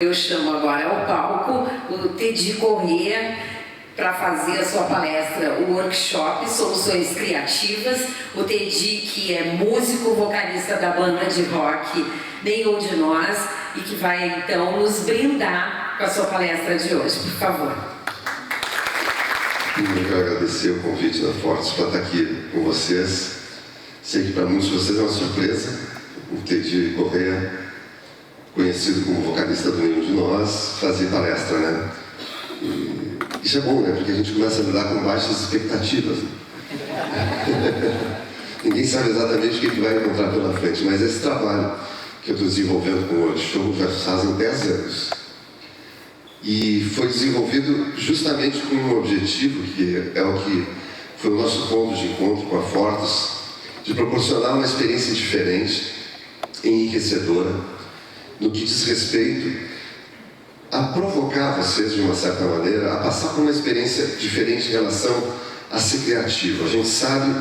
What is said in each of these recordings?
Eu chamo agora ao palco o Teddy Corrêa para fazer a sua palestra, o workshop Soluções Criativas. O Teddy, que é músico, vocalista da banda de rock Nenhum de Nós, e que vai então nos brindar com a sua palestra de hoje, por favor. Eu quero agradecer o convite da Fortes para estar aqui com vocês. Sei que para muitos de vocês é uma surpresa. O Teddy Corrêa, conhecido como vocalista do Nenhum de Nós, fazer palestra, né? E isso é bom, né? Porque a gente começa a lidar com baixas expectativas. Né? Ninguém sabe exatamente o que vai encontrar pela frente, mas esse trabalho que eu estou desenvolvendo com o workshop já fazem 10 anos. E foi desenvolvido justamente com um objetivo, que é o que foi o nosso ponto de encontro com a Fortes, de proporcionar uma experiência diferente, enriquecedora, no que diz respeito a provocar vocês, de uma certa maneira, a passar por uma experiência diferente em relação a ser criativo. A gente sabe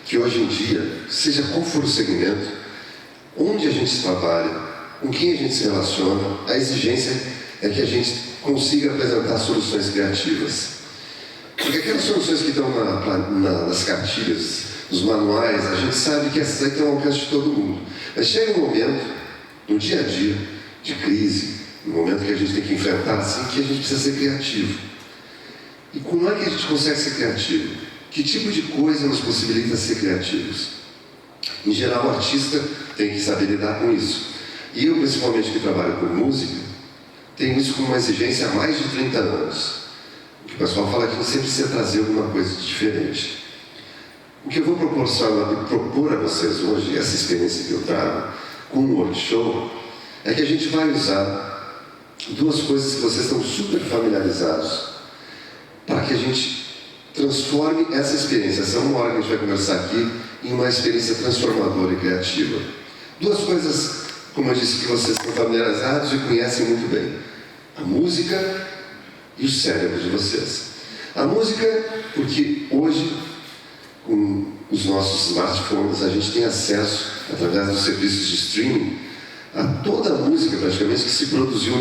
que hoje em dia, seja qual for o segmento, onde a gente trabalha, com quem a gente se relaciona, a exigência é que a gente consiga apresentar soluções criativas. Porque aquelas soluções que estão nas cartilhas, nos manuais, a gente sabe que essas aí estão ao alcance de todo mundo. Mas chega um momento, no dia a dia, de crise, no momento que a gente tem que enfrentar, assim, que a gente precisa ser criativo. E como é que a gente consegue ser criativo? Que tipo de coisa nos possibilita ser criativos? Em geral, o artista tem que saber lidar com isso. E eu, principalmente, que trabalho com música, tenho isso como uma exigência há mais de 30 anos. O que o pessoal fala que você precisa trazer alguma coisa diferente. O que eu vou propor a vocês hoje, essa experiência que eu trago, com o workshop, é que a gente vai usar duas coisas que vocês estão super familiarizados, para que a gente transforme essa experiência, essa uma hora que a gente vai conversar aqui, em uma experiência transformadora e criativa. Duas coisas, como eu disse, que vocês estão familiarizados e conhecem muito bem: a música e o cérebro de vocês. A música, porque hoje, com os nossos smartphones, a gente tem acesso, através dos serviços de streaming, a toda a música praticamente que se produziu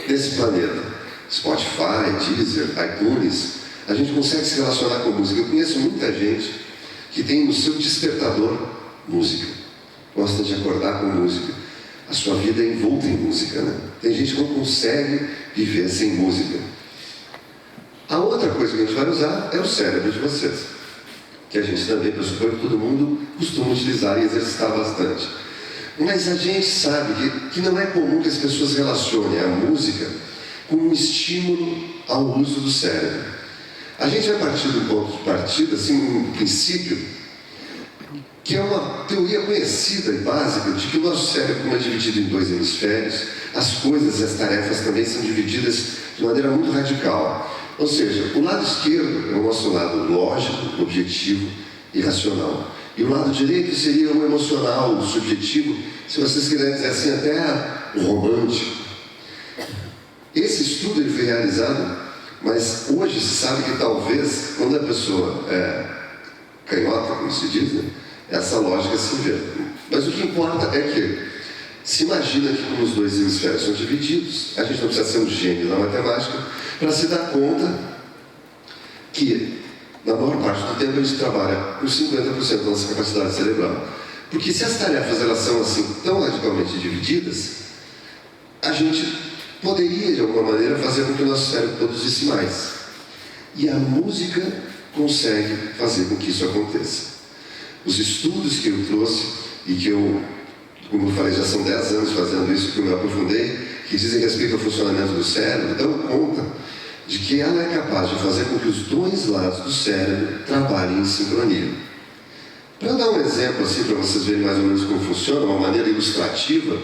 nesse planeta. Spotify, Deezer, iTunes, a gente consegue se relacionar com música. Eu conheço muita gente que tem no seu despertador música, gosta de acordar com música. A sua vida é envolta em música, né? Tem gente que não consegue viver sem música. A outra coisa que a gente vai usar é o cérebro de vocês, que a gente também, pressupõe que todo mundo costuma utilizar e exercitar bastante. Mas a gente sabe que não é comum que as pessoas relacionem a música com um estímulo ao uso do cérebro. A gente vai partir do ponto de partida, assim, um princípio, que é uma teoria conhecida e básica, de que o nosso cérebro, como é dividido em dois hemisférios, as coisas e as tarefas também são divididas de maneira muito radical. Ou seja, o lado esquerdo é o nosso lado lógico, objetivo e racional. E o lado direito seria o emocional, o subjetivo, se vocês quiserem dizer assim, até o romântico. Esse estudo ele foi realizado, mas hoje se sabe que talvez, quando a pessoa é canhota, como se diz, né, essa lógica se inverte. Mas o que importa é que se imagina que como os dois hemisférios são divididos, a gente não precisa ser um gênio na matemática para se dar conta que, na maior parte do tempo, a gente trabalha com 50% da nossa capacidade cerebral. Porque se as tarefas elas são assim tão radicalmente divididas, a gente poderia, de alguma maneira, fazer com que o nosso cérebro produzisse mais. E a música consegue fazer com que isso aconteça. Os estudos que eu trouxe, e que eu, como eu falei, já são 10 anos fazendo isso, que eu me aprofundei, que dizem respeito ao funcionamento do cérebro, dão conta de que ela é capaz de fazer com que os dois lados do cérebro trabalhem em sincronia. Para dar um exemplo assim, para vocês verem mais ou menos como funciona, uma maneira ilustrativa,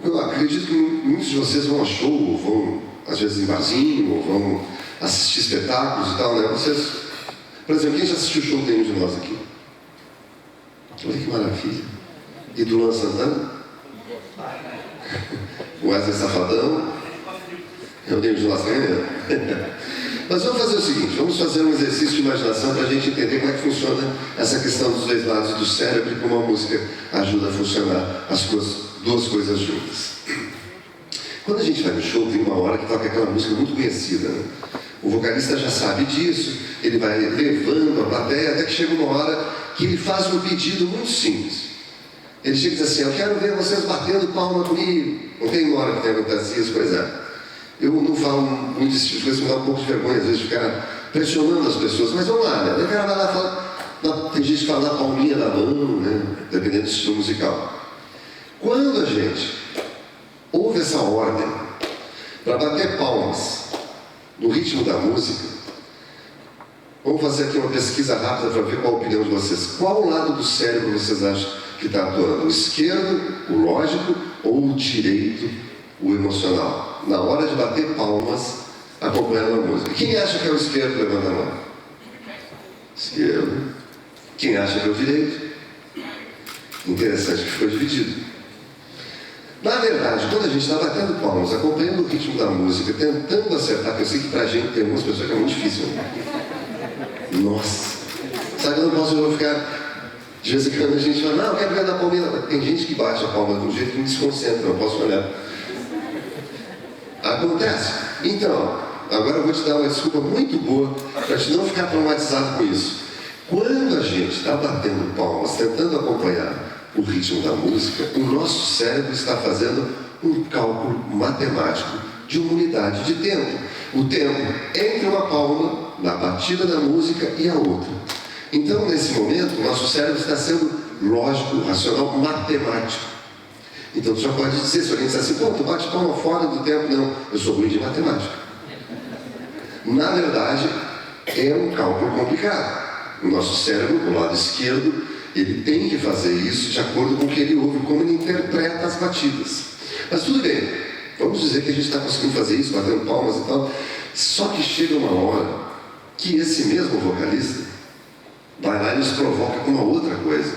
eu acredito que muitos de vocês vão a show, ou vão, às vezes, em barzinho, ou vão assistir espetáculos e tal, né? Vocês, por exemplo, quem já assistiu o show de Nenhum de Nós aqui? Olha que maravilha! E do Luan Santana? O Wesley Safadão? Eu tenho de Nós ganhando. Mas vamos fazer o seguinte, vamos fazer um exercício de imaginação para a gente entender como é que funciona essa questão dos dois lados do cérebro e como a música ajuda a funcionar as duas coisas juntas. Quando a gente vai no show, tem uma hora que toca aquela música muito conhecida, né? O vocalista já sabe disso, ele vai levando a plateia até que chega uma hora que ele faz um pedido muito simples. Ele chega e diz assim: eu quero ver vocês batendo palma comigo. Não tem uma hora que tem acontecido isso, pois é. Eu não falo muito desse tipo de coisa, me dá um pouco de vergonha às vezes ficar pressionando as pessoas, mas vamos lá, né? O cara vai lá e fala, tem gente que fala na palminha da mão, né? Dependendo do estilo musical. Quando a gente ouve essa ordem para bater palmas no ritmo da música, vamos fazer aqui uma pesquisa rápida para ver qual a opinião de vocês. Qual lado do cérebro vocês acham que está atuando? O esquerdo, o lógico, ou o direito, o emocional? Na hora de bater palmas, acompanhando a música. Quem acha que é o esquerdo, levanta a mão. Esquerdo. Quem acha que é o direito? Interessante que ficou dividido. Na verdade, quando a gente está batendo palmas, acompanhando o ritmo da música, tentando acertar, porque eu sei que pra gente tem algumas pessoas que é muito difícil. Né? Nossa! Sabe que eu não posso ficar... De vez em quando a gente fala, não, eu quero ver da palminha. Tem gente que bate a palma de um jeito que me desconcentra, não posso olhar. Acontece. Então, agora eu vou te dar uma desculpa muito boa para te não ficar traumatizado com isso. Quando a gente está batendo palmas, tentando acompanhar o ritmo da música, o nosso cérebro está fazendo um cálculo matemático de uma unidade de tempo. O tempo entre uma palma, na batida da música, e a outra. Então, nesse momento, o nosso cérebro está sendo lógico, racional, matemático. Então, tu já pode dizer, se alguém disser assim, pô, tu bate palma fora do tempo. Não, eu sou ruim de matemática. Na verdade, é um cálculo complicado. O nosso cérebro, o lado esquerdo, ele tem que fazer isso de acordo com o que ele ouve, como ele interpreta as batidas. Mas tudo bem, vamos dizer que a gente está conseguindo fazer isso, batendo palmas e tal. Só que chega uma hora que esse mesmo vocalista vai lá e nos provoca com uma outra coisa.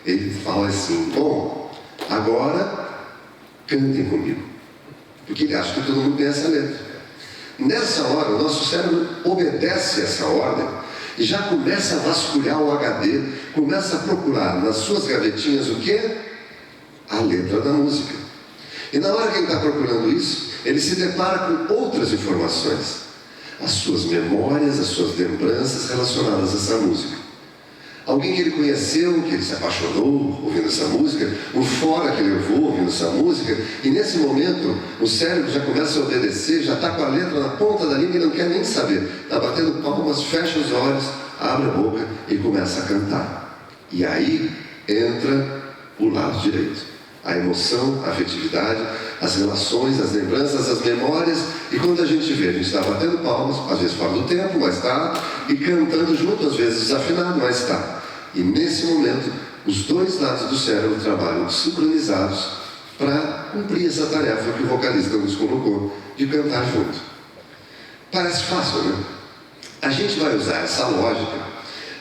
Ele fala assim, bom, agora cantem comigo. Porque ele acha que todo mundo conhece a letra. Nessa hora, o nosso cérebro obedece essa ordem e já começa a vasculhar o HD, começa a procurar nas suas gavetinhas o quê? A letra da música. E na hora que ele está procurando isso, ele se depara com outras informações. As suas memórias, as suas lembranças relacionadas a essa música. Alguém que ele conheceu, que ele se apaixonou ouvindo essa música, o fora que ele levou ouvindo essa música, e nesse momento o cérebro já começa a obedecer, já está com a letra na ponta da língua e não quer nem saber. Está batendo palmas, fecha os olhos, abre a boca e começa a cantar. E aí entra o lado direito. A emoção, a afetividade, as relações, as lembranças, as memórias. E quando a gente vê, a gente está batendo palmas, às vezes fora do tempo, mas está, e cantando junto, às vezes desafinado, mas está. E nesse momento, os dois lados do cérebro trabalham sincronizados para cumprir essa tarefa que o vocalista nos colocou, de cantar junto. Parece fácil, né? A gente vai usar essa lógica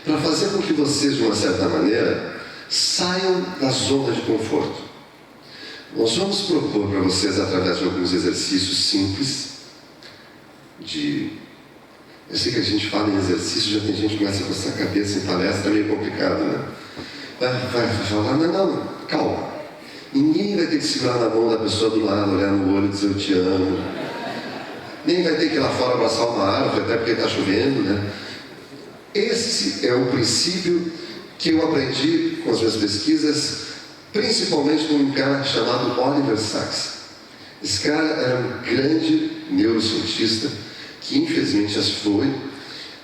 para fazer com que vocês, de uma certa maneira, saiam da zona de conforto. Nós vamos propor para vocês, através de alguns exercícios simples, eu sei que a gente fala em exercício, já tem gente que começa a coçar a cabeça em palestra, é meio complicado, né? Vai falar, não, calma. Ninguém vai ter que segurar na mão da pessoa do lado, olhar no olho e dizer eu te amo. Nem vai ter que ir lá fora abraçar uma árvore, até porque está chovendo, né? Esse é o princípio que eu aprendi com as minhas pesquisas, principalmente com um cara chamado Oliver Sacks. Esse cara era um grande neurocientista que infelizmente já se foi,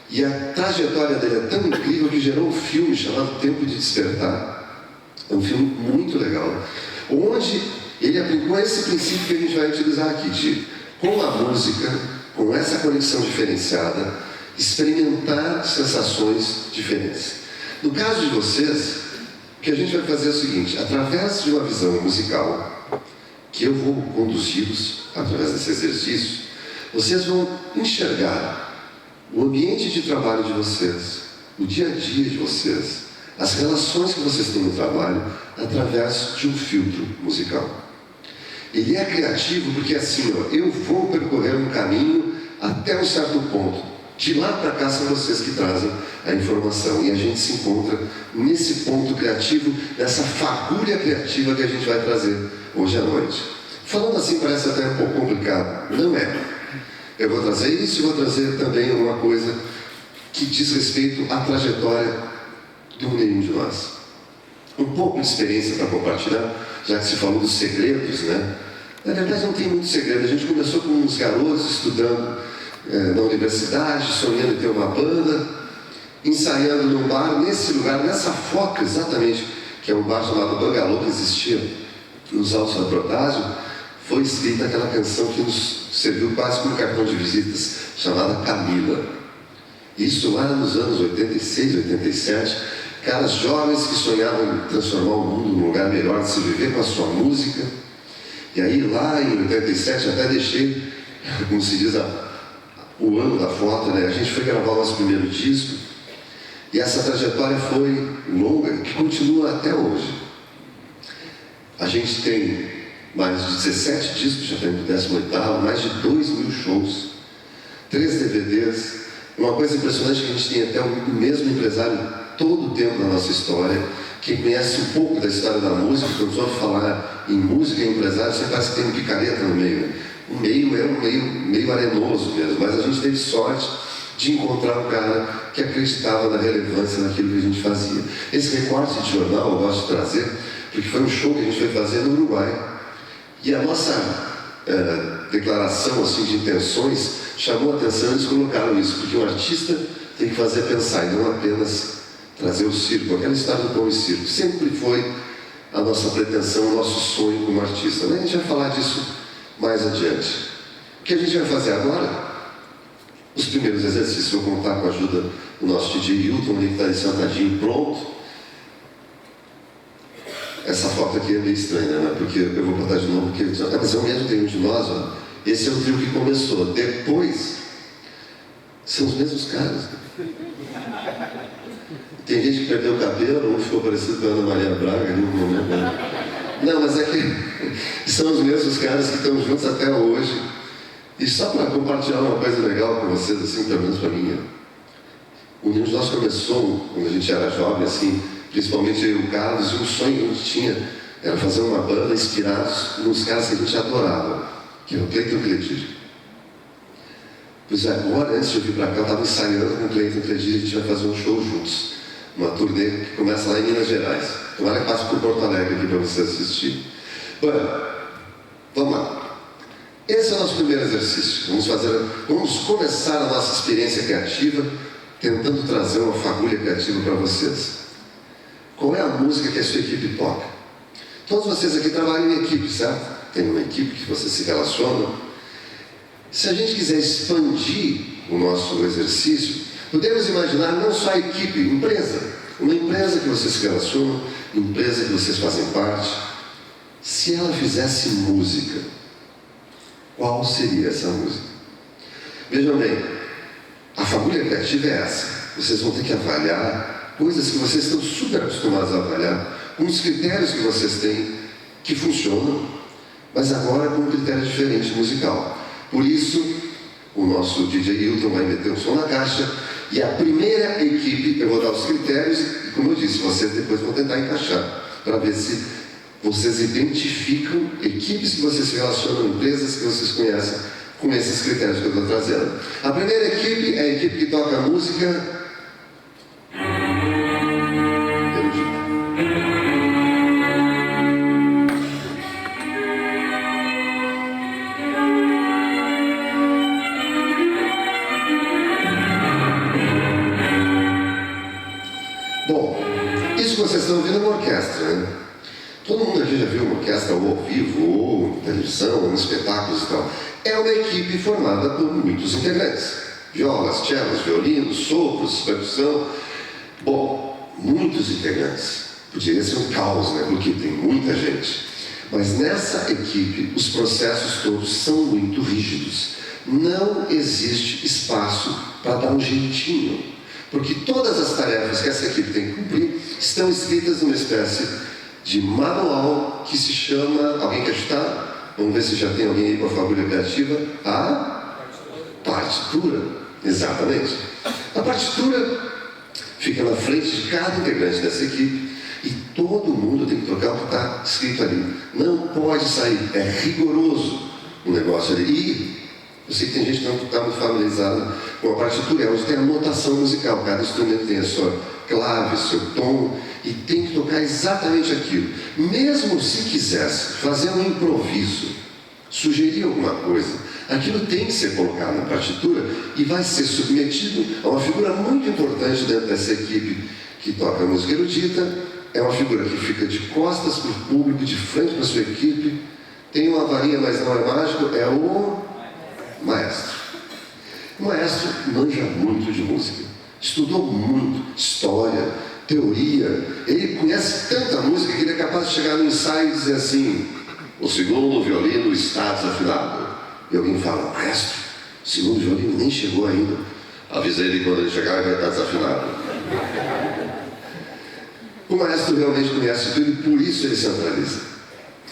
e a trajetória dele é tão incrível que gerou um filme chamado Tempo de Despertar. É um filme muito legal, onde ele aplicou esse princípio que a gente vai utilizar aqui, de, com a música, com essa conexão diferenciada, experimentar sensações diferentes. No caso de vocês, o que a gente vai fazer é o seguinte: através de uma visão musical, que eu vou conduzi-los através desse exercício, vocês vão enxergar o ambiente de trabalho de vocês, o dia a dia de vocês, as relações que vocês têm no trabalho, através de um filtro musical. Ele é criativo porque assim, eu vou percorrer um caminho até um certo ponto. De lá para cá são vocês que trazem a informação, e a gente se encontra nesse ponto criativo, nessa fagulha criativa que a gente vai trazer hoje à noite. Falando assim parece até um pouco complicado. Não é. Eu vou trazer isso e vou trazer também uma coisa que diz respeito à trajetória de nenhum de nós. Um pouco de experiência para compartilhar, já que se falou dos segredos, né? Na verdade não tem muito segredo. A gente começou com uns garotos estudando na universidade, sonhando em ter uma banda, ensaiando num bar, nesse lugar, nessa foto exatamente, que é um bar chamado Bangalô, que existia nos Altos da Protásio, foi escrita aquela canção que nos serviu quase como cartão de visitas, chamada Camila. Isso lá nos anos 86, 87, caras jovens que sonhavam em transformar o mundo num lugar melhor de se viver com a sua música. E aí lá em 87 até deixei, como se diz, o ano da foto, né? A gente foi gravar o nosso primeiro disco e essa trajetória foi longa, que continua até hoje. A gente tem mais de 17 discos, já tem o 18º, mais de 2.000 shows, 3 DVDs. Uma coisa impressionante é que a gente tem até o mesmo empresário todo o tempo da nossa história. Quem conhece um pouco da história da música, quando os outros falar em música e empresário, você parece que tem um picareta no meio, né? O meio é um meio arenoso mesmo, mas a gente teve sorte de encontrar um cara que acreditava na relevância daquilo que a gente fazia. Esse recorte de jornal eu gosto de trazer, porque foi um show que a gente foi fazer no Uruguai. E a nossa declaração assim, de intenções chamou a atenção, eles colocaram isso, porque um artista tem que fazer pensar e não apenas trazer o circo. Aquela história do pão e circo sempre foi a nossa pretensão, o nosso sonho como artista. Mas a gente vai falar disso mais adiante. O que a gente vai fazer agora? Os primeiros exercícios, vou contar com a ajuda do nosso DJ Hilton, ele está aí sentadinho, pronto. Essa foto aqui é meio estranha, né? Porque eu vou botar de novo, porque mas é o mesmo tempo de nós, ó. Esse é o trio que começou. Depois, são os mesmos caras. Tem gente que perdeu o cabelo, ou ficou parecido com a Ana Maria Braga ali no momento. Não, mas é que são os mesmos caras que estão juntos até hoje. E só para compartilhar uma coisa legal com vocês, assim, pelo menos para mim, o União de Nós começou, quando a gente era jovem, assim, principalmente eu e o Carlos, e um sonho que a gente tinha era fazer uma banda inspirados nos caras que a gente adorava, que era o Cleiton Cledir. Pois é, agora, antes de eu vir para cá, eu estava ensaiando com o Cleiton Cledir e a gente vai fazer um show juntos. Uma turnê que começa lá em Minas Gerais. Tomara que passe por Porto Alegre aqui para você assistir. Bom, vamos lá. Esse é o nosso primeiro exercício. Vamos começar a nossa experiência criativa tentando trazer uma fagulha criativa para vocês. Qual é a música que a sua equipe toca? Todos vocês aqui trabalham em equipe, certo? Tem uma equipe que vocês se relacionam. Se a gente quiser expandir o nosso exercício, podemos imaginar não só a equipe, empresa. Uma empresa que vocês se relacionam, empresa que vocês fazem parte. Se ela fizesse música, qual seria essa música? Vejam bem, a fagulha criativa é essa. Vocês vão ter que avaliar coisas que vocês estão super acostumados a avaliar, com os critérios que vocês têm, que funcionam, mas agora com um critério diferente musical. Por isso, o nosso DJ Hilton vai meter um som na caixa, e a primeira equipe, eu vou dar os critérios, e como eu disse, vocês depois vão tentar encaixar, para ver se vocês identificam equipes que vocês se relacionam, empresas que vocês conhecem, com esses critérios que eu estou trazendo. A primeira equipe é a equipe que toca música. Bom, isso que vocês estão ouvindo é uma orquestra, né? Todo mundo aqui já viu uma orquestra ou ao vivo, ou em televisão, ou em espetáculos e tal. É uma equipe formada por muitos integrantes. Violas, cellos, violinos, sopros, percussão. Bom, muitos integrantes. Poderia ser um caos, né? Porque tem muita gente. Mas nessa equipe, os processos todos são muito rígidos. Não existe espaço para dar um jeitinho. Porque todas as tarefas que essa equipe tem que cumprir estão escritas numa espécie de manual que se chama... Alguém quer chutar? Vamos ver se já tem alguém aí com a fagulha criativa. A partitura. Exatamente. A partitura fica na frente de cada integrante dessa equipe e todo mundo tem que tocar o que está escrito ali. Não pode sair. É rigoroso. um negócio ali. E eu sei que tem gente que não está muito familiarizada com a partitura, é onde tem a notação musical. Cada instrumento tem a sua clave, seu tom, e tem que tocar exatamente aquilo. Mesmo se quisesse fazer um improviso, sugerir alguma coisa, aquilo tem que ser colocado na partitura e vai ser submetido a uma figura muito importante dentro dessa equipe que toca música erudita. É uma figura que fica de costas para o público, de frente para a sua equipe. Tem uma varinha, mas não é mágico, é o maestro. O maestro manja muito de música, estudou muito, história, teoria. Ele conhece tanta música que ele é capaz de chegar no ensaio e dizer assim: o segundo violino está desafinado. E alguém fala: maestro, o segundo violino nem chegou ainda. Avisa ele quando ele chegar, ele vai estar desafinado. O maestro realmente conhece tudo e por isso ele centraliza.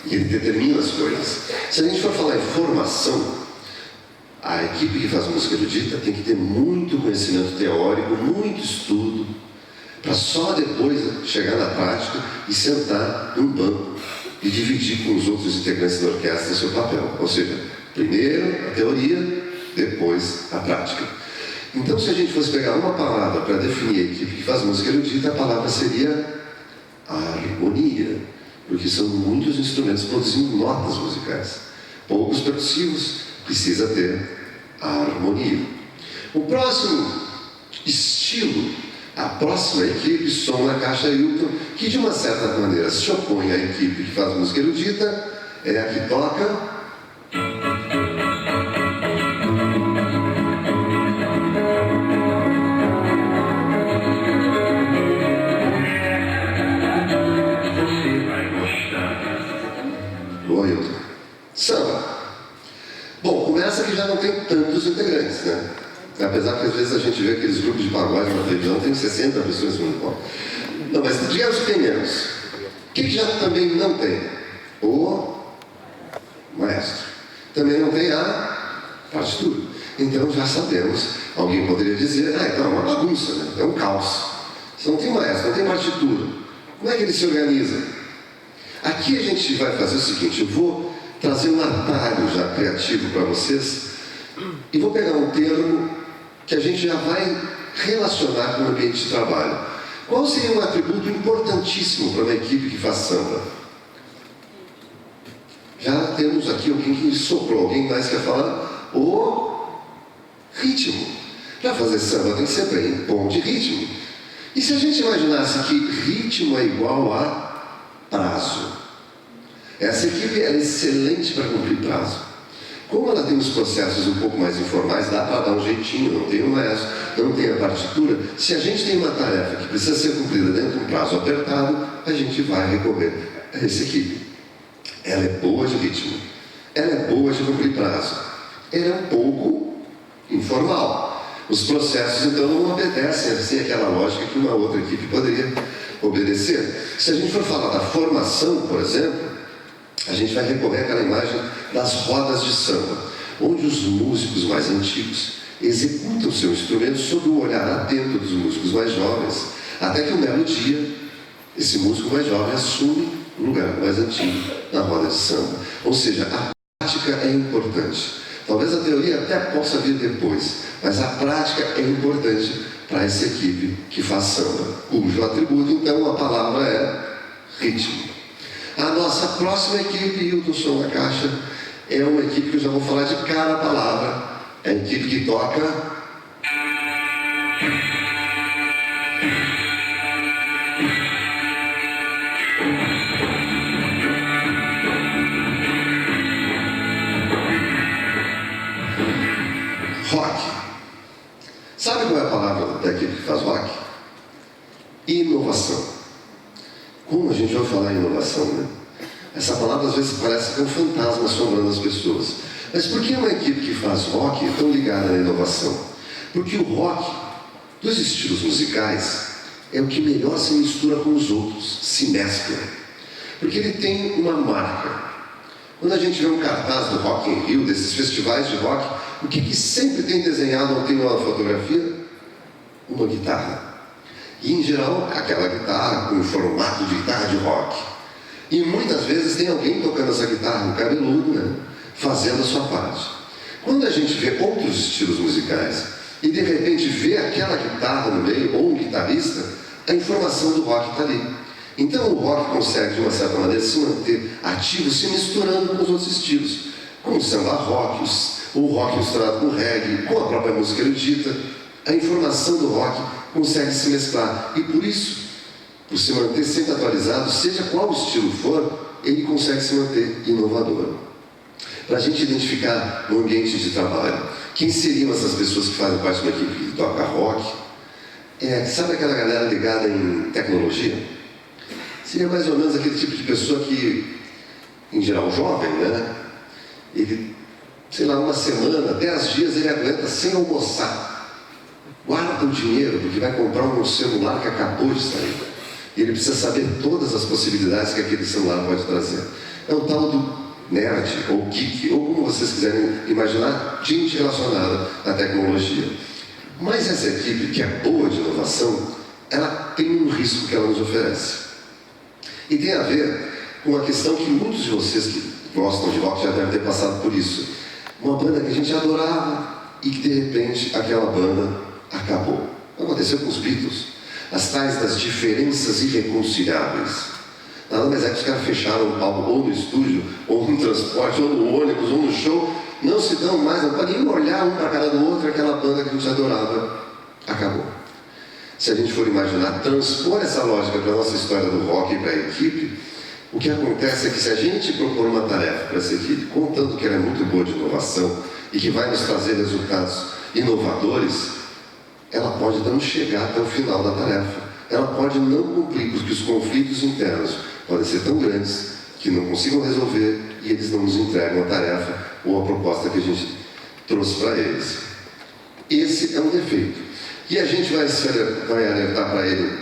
E ele determina as coisas. Se a gente for falar em formação, a equipe que faz música erudita tem que ter muito conhecimento teórico, muito estudo, para só depois chegar na prática e sentar num banco e dividir com os outros integrantes da orquestra seu papel. Ou seja, primeiro a teoria, depois a prática. Então, se a gente fosse pegar uma palavra para definir a equipe que faz música erudita, a palavra seria harmonia, porque são muitos instrumentos produzindo notas musicais. Poucos percussivos, precisa ter a harmonia. O próximo estilo, a próxima equipe, som na caixa Hilton, que de uma certa maneira se opõe à equipe que faz música erudita, é a que toca samba. Bom, começa que já não tem tantos integrantes, né? Apesar que às vezes a gente vê aqueles grupos de pagode na televisão, tem 60 pessoas no palco. Não, mas digamos que tem menos. O que já também não tem? O maestro. Também não tem a partitura. Então já sabemos, alguém poderia dizer: então é uma bagunça, né? É um caos. Se não tem maestro, não tem partitura, como é que ele se organiza? Aqui a gente vai fazer o seguinte: eu vou trazer um atalho já criativo para vocês e vou pegar um termo que a gente já vai relacionar com o ambiente de trabalho. Qual seria um atributo importantíssimo para uma equipe que faz samba? Já temos aqui alguém que soprou. Alguém mais quer falar? O ritmo. Para fazer samba tem que ser bem bom de ritmo. E se a gente imaginasse que ritmo é igual a prazo? Essa equipe é excelente para cumprir prazo. Como ela tem os processos um pouco mais informais, dá para dar um jeitinho, não tem o maestro, não tem a partitura. Se a gente tem uma tarefa que precisa ser cumprida dentro de um prazo apertado, a gente vai recorrer a essa equipe. Ela é boa de ritmo, ela é boa de cumprir prazo, ela é um pouco informal. Os processos, então, não obedecem assim aquela lógica que uma outra equipe poderia obedecer. Se a gente for falar da formação, por exemplo, a gente vai recorrer àquela imagem das rodas de samba, onde os músicos mais antigos executam seu instrumento sob o olhar atento dos músicos mais jovens, até que um belo dia, esse músico mais jovem assume um lugar mais antigo na roda de samba. Ou seja, a prática é importante. Talvez a teoria até possa vir depois, mas a prática é importante para essa equipe que faz samba, cujo atributo, então, a palavra é ritmo. A nossa próxima equipe, Hilton Som na Caixa, é uma equipe que eu já vou falar de cada palavra. É a equipe que toca rock. Sabe qual é a palavra da equipe que faz rock? Inovação. Como a gente vai falar em inovação, né? Essa palavra às vezes parece que é um fantasma assombrando as pessoas. Mas por que uma equipe que faz rock é tão ligada na inovação? Porque o rock, dos estilos musicais, é o que melhor se mistura com os outros, se mescla. Porque ele tem uma marca. Quando a gente vê um cartaz do Rock in Rio, desses festivais de rock, o que sempre tem desenhado ou tem uma fotografia? Uma guitarra. E, em geral, aquela guitarra com formato de guitarra de rock. E muitas vezes tem alguém tocando essa guitarra, um cabeludo, né? fazendo a sua parte. Quando a gente vê outros estilos musicais e de repente vê aquela guitarra no meio, ou um guitarrista, a informação do rock está ali. Então o rock consegue, de uma certa maneira, se manter ativo, se misturando com os outros estilos, com o samba rock, o rock misturado com o reggae, com a própria música erudita. A informação do rock consegue se mesclar e por isso, por se manter sempre atualizado, seja qual o estilo for, ele consegue se manter inovador. Para a gente identificar no ambiente de trabalho, quem seriam essas pessoas que fazem parte de uma equipe que toca rock? Sabe aquela galera ligada em tecnologia? Seria mais ou menos aquele tipo de pessoa que, em geral, jovem, né? Ele, sei lá, uma semana, 10 dias ele aguenta sem almoçar. Guarda o dinheiro, porque vai comprar um celular que acabou de sair. E ele precisa saber todas as possibilidades que aquele celular pode trazer. É o tal do nerd, ou geek, ou como vocês quiserem imaginar, gente relacionada à tecnologia. Mas essa equipe, que é boa de inovação, ela tem um risco que ela nos oferece. E tem a ver com a questão que muitos de vocês que gostam de rock já devem ter passado por isso. Uma banda que a gente adorava e que de repente aquela banda acabou. Aconteceu com os Beatles. As tais das diferenças irreconciliáveis. Nada mais é que os caras fecharam o palco ou no estúdio, ou no transporte, ou no ônibus, ou no show. Não se dão mais, não podem nem olhar um para a cara do outro, aquela banda que a gente adorava acabou. Se a gente for imaginar, transpor essa lógica para a nossa história do rock e para a equipe, o que acontece é que se a gente propor uma tarefa para essa equipe, contando que ela é muito boa de inovação e que vai nos trazer resultados inovadores, ela pode não chegar até o final da tarefa. Ela pode não cumprir, porque os conflitos internos podem ser tão grandes que não consigam resolver e eles não nos entregam a tarefa ou a proposta que a gente trouxe para eles. Esse é um defeito. E a gente vai alertar para ele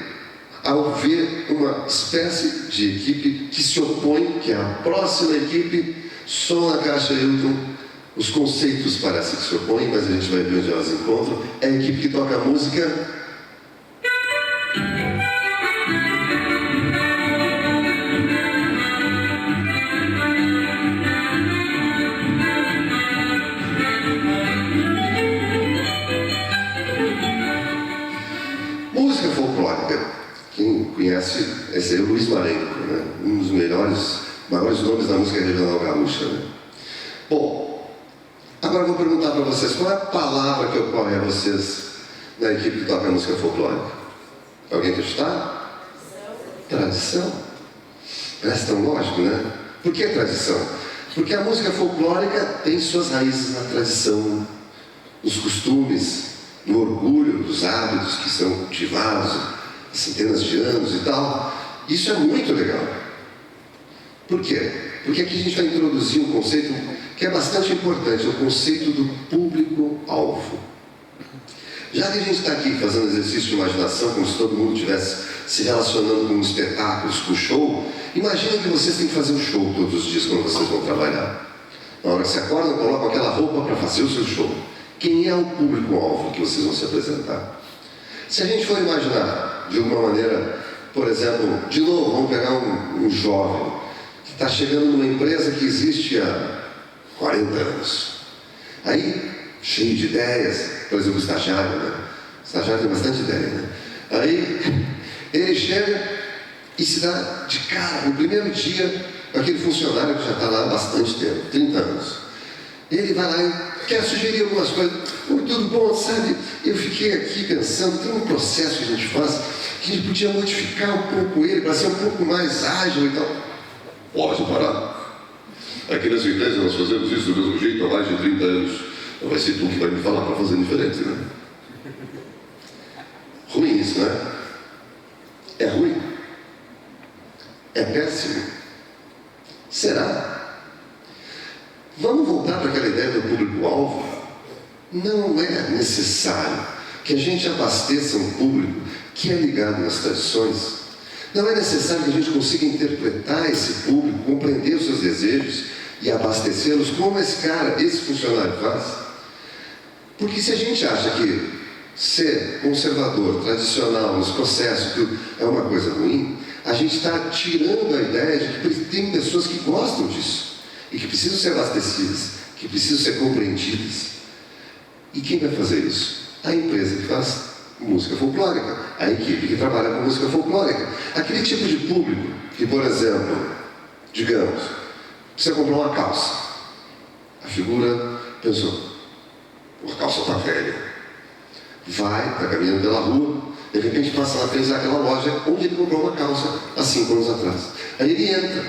ao ver uma espécie de equipe que se opõe, que é a próxima equipe, som na caixa Hilton. Os conceitos parecem que se opõem, mas a gente vai ver onde elas encontram. É a equipe que toca a música. Música folclórica. Quem conhece, esse é o Luiz Marenco, né? Um dos maiores nomes da música regional gaúcha. Né? Bom, agora eu vou perguntar para vocês, qual é a palavra que ocorre a vocês na equipe que toca a música folclórica? Alguém quer chutar? Tradição. Parece tão lógico, né? Por que tradição? Porque a música folclórica tem suas raízes na tradição, nos costumes, no orgulho dos hábitos que são cultivados há centenas de anos e tal. Isso é muito legal. Por quê? Porque aqui a gente vai introduzir um conceito que é bastante importante, o conceito do público-alvo. Já que a gente está aqui fazendo exercício de imaginação, como se todo mundo estivesse se relacionando com espetáculos, com show, imagina que vocês têm que fazer um show todos os dias quando vocês vão trabalhar. Na hora que se acordam, colocam aquela roupa para fazer o seu show. Quem é o público-alvo que vocês vão se apresentar? Se a gente for imaginar, de alguma maneira, por exemplo, de novo, vamos pegar um jovem que está chegando numa empresa que existe há 40 anos. Aí, cheio de ideias, por exemplo, o estagiário, né? O estagiário tem bastante ideia, né? Aí, ele chega e se dá de cara, no primeiro dia, com aquele funcionário que já está lá há bastante tempo, 30 anos. Ele vai lá e quer sugerir algumas coisas. Oi, tudo bom, sabe? Eu fiquei aqui pensando, tem um processo que a gente faz, que a gente podia modificar um pouco ele, para ser um pouco mais ágil e tal. Pode parar. Aqui nessa empresa nós fazemos isso do mesmo jeito há mais de 30 anos. Não vai ser tu que vai me falar para fazer diferente, né? Ruim isso, né? É ruim. É péssimo. Será? Vamos voltar para aquela ideia do público-alvo? Não é necessário que a gente abasteça um público que é ligado nas tradições. Não é necessário que a gente consiga interpretar esse público, compreender os seus desejos e abastecê-los como esse cara, esse funcionário faz. Porque se a gente acha que ser conservador, tradicional, nos processos, tudo, é uma coisa ruim, a gente está tirando a ideia de que tem pessoas que gostam disso. e que precisam ser abastecidas, que precisam ser compreendidas. E quem vai fazer isso? A empresa que faz música folclórica, a equipe que trabalha com música folclórica. Aquele tipo de público que, por exemplo, digamos, precisa comprar uma calça. A figura pensou, a calça está velha. Vai, está caminhando pela rua, de repente passa na frente daquela loja onde ele comprou uma calça há 5 anos atrás. Aí ele entra,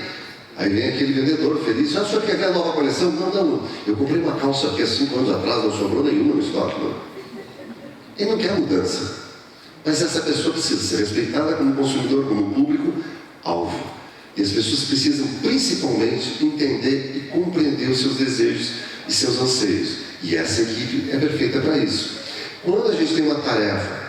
aí vem aquele vendedor feliz, o senhor quer ver a nova coleção? Não, eu comprei uma calça aqui há 5 anos atrás, não sobrou nenhuma no estoque, não. Ele não quer mudança, mas essa pessoa precisa ser respeitada como consumidor, como público-alvo. E as pessoas precisam principalmente entender e compreender os seus desejos e seus anseios. E essa equipe é perfeita para isso. Quando a gente tem uma tarefa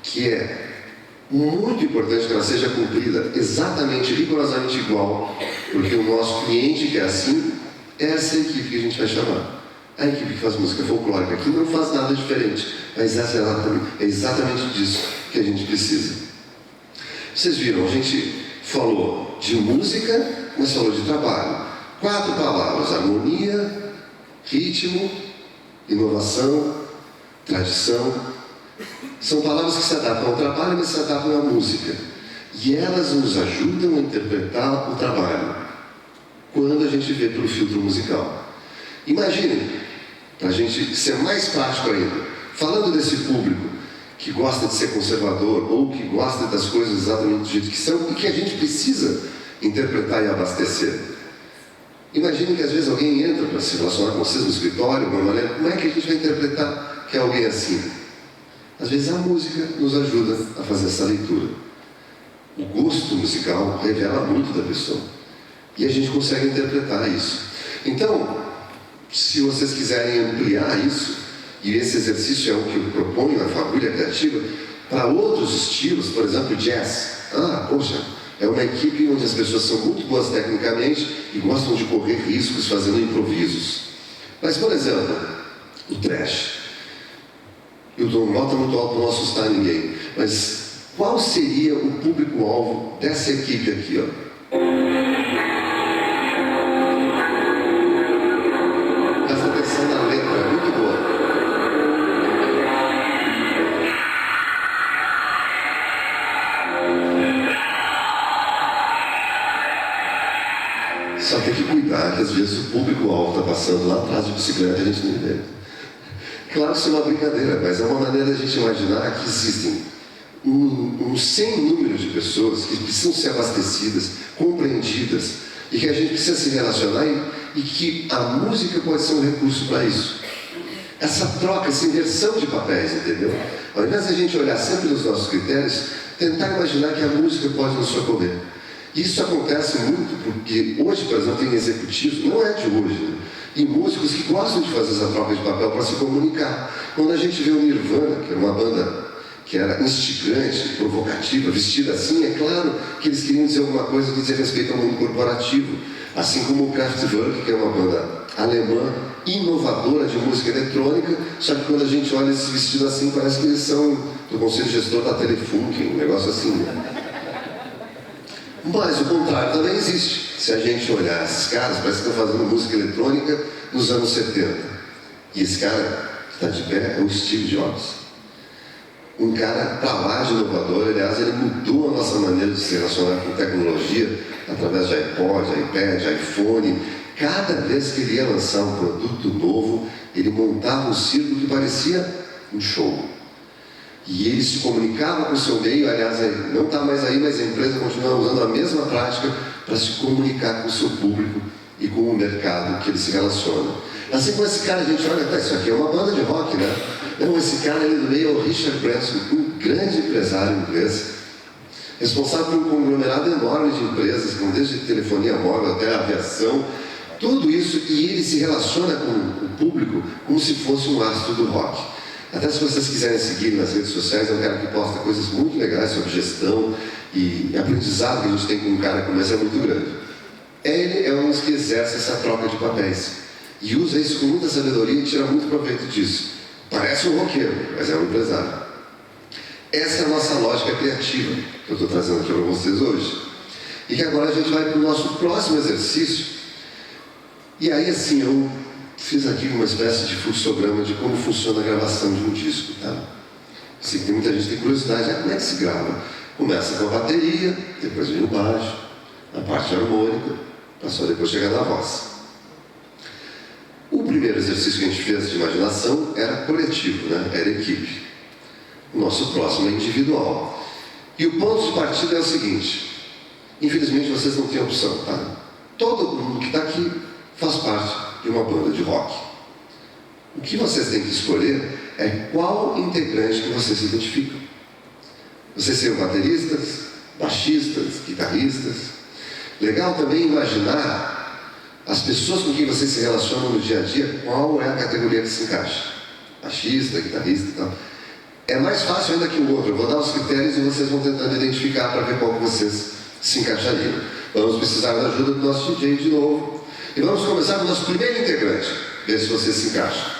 que é muito importante que ela seja cumprida exatamente, rigorosamente igual, porque o nosso cliente quer assim, essa é a equipe que a gente vai chamar. A equipe que faz música folclórica, que não faz nada diferente, mas essa é exatamente disso que a gente precisa. Vocês viram, a gente falou de música, mas falou de trabalho. 4 palavras: harmonia, ritmo, inovação, tradição. São palavras que se adaptam ao trabalho, mas se adaptam à música. E elas nos ajudam a interpretar o trabalho quando a gente vê pelo filtro musical. Imaginem, para a gente ser mais prático ainda, falando desse público que gosta de ser conservador ou que gosta das coisas exatamente do jeito que são e que a gente precisa interpretar e abastecer. Imaginem que às vezes alguém entra para se relacionar com vocês no escritório, de uma maneira, como é que a gente vai interpretar que é alguém assim? Às vezes a música nos ajuda a fazer essa leitura. O gosto musical revela muito da pessoa e a gente consegue interpretar isso. Então, se vocês quiserem ampliar isso, e esse exercício é o que eu proponho na Fagulha Criativa, para outros estilos, por exemplo, jazz. É uma equipe onde as pessoas são muito boas tecnicamente e gostam de correr riscos fazendo improvisos. Mas, por exemplo, o thrash. Eu dou nota muito alta para não assustar ninguém, mas qual seria o público-alvo dessa equipe aqui, ó? Presta atenção na letra, é muito boa. Só tem que cuidar que às vezes o público-alvo está passando lá atrás de bicicleta e a gente nem vê. Claro que isso é uma brincadeira, mas é uma maneira de a gente imaginar que existem um sem número de pessoas que precisam ser abastecidas, compreendidas, e que a gente precisa se relacionar e que a música pode ser um recurso para isso. Essa troca, essa inversão de papéis, entendeu? Ao invés de a gente olhar sempre nos nossos critérios, tentar imaginar que a música pode nos socorrer. Isso acontece muito porque hoje, por exemplo, tem executivos, não é de hoje, né? E músicos que gostam de fazer essa troca de papel para se comunicar. Quando a gente vê o Nirvana, que era uma banda que era instigante, provocativa, vestida assim, é claro que eles queriam dizer alguma coisa que dizia respeito ao mundo corporativo. Assim como o Kraftwerk, que é uma banda alemã, inovadora de música eletrônica, só que quando a gente olha esses vestidos assim, parece que eles são do conselho gestor da Telefunk, um negócio assim, né? Mas o contrário também existe. Se a gente olhar esses caras, parece que estão fazendo música eletrônica nos anos 70. E esse cara que está de pé é o Steve Jobs. Um cara para lá de inovador, aliás, ele mudou a nossa maneira de se relacionar com tecnologia através de iPod, iPad, iPhone. Cada vez que ele ia lançar um produto novo, ele montava um circo que parecia um show. E ele se comunicava com o seu meio, aliás, ele não está mais aí, mas a empresa continua usando a mesma prática para se comunicar com o seu público e com o mercado que ele se relaciona. Assim como esse cara, a gente olha, isso aqui é uma banda de rock, né? Não, esse cara ali do meio é o Richard Branson, um grande empresário inglês, responsável por um conglomerado enorme de empresas, com desde telefonia móvel até aviação, tudo isso, e ele se relaciona com o público como se fosse um astro do rock. Até se vocês quiserem seguir nas redes sociais, é um cara que posta coisas muito legais sobre gestão e aprendizado que a gente tem com um cara como esse é muito grande. Ele é um dos que exerce essa troca de papéis e usa isso com muita sabedoria e tira muito proveito disso. Parece um roqueiro, mas é um empresário. Essa é a nossa lógica criativa que eu estou trazendo aqui para vocês hoje. E que agora a gente vai para o nosso próximo exercício, E aí, assim, eu fiz aqui uma espécie de fluxograma de como funciona a gravação de um disco, tá? Sei que tem muita gente que tem curiosidade, como é que se grava? Começa com a bateria, depois vem o baixo, a parte harmônica, para só depois chegar na voz. O primeiro exercício que a gente fez de imaginação era coletivo, né? Era equipe. O nosso próximo é individual. E o ponto de partida é o seguinte: infelizmente vocês não têm opção, tá? Todo mundo que está aqui faz parte de uma banda de rock. O que vocês têm que escolher é qual integrante que vocês se identificam. Vocês seriam bateristas, baixistas, guitarristas. Legal também imaginar as pessoas com quem vocês se relacionam no dia a dia, qual é a categoria que se encaixa. Baixista, guitarrista e tal. É mais fácil ainda que o outro. Eu vou dar os critérios e vocês vão tentando identificar para ver qual que vocês se encaixariam. Vamos precisar da ajuda do nosso DJ de novo. E vamos começar com o nosso primeiro integrante, ver se vocês se encaixam.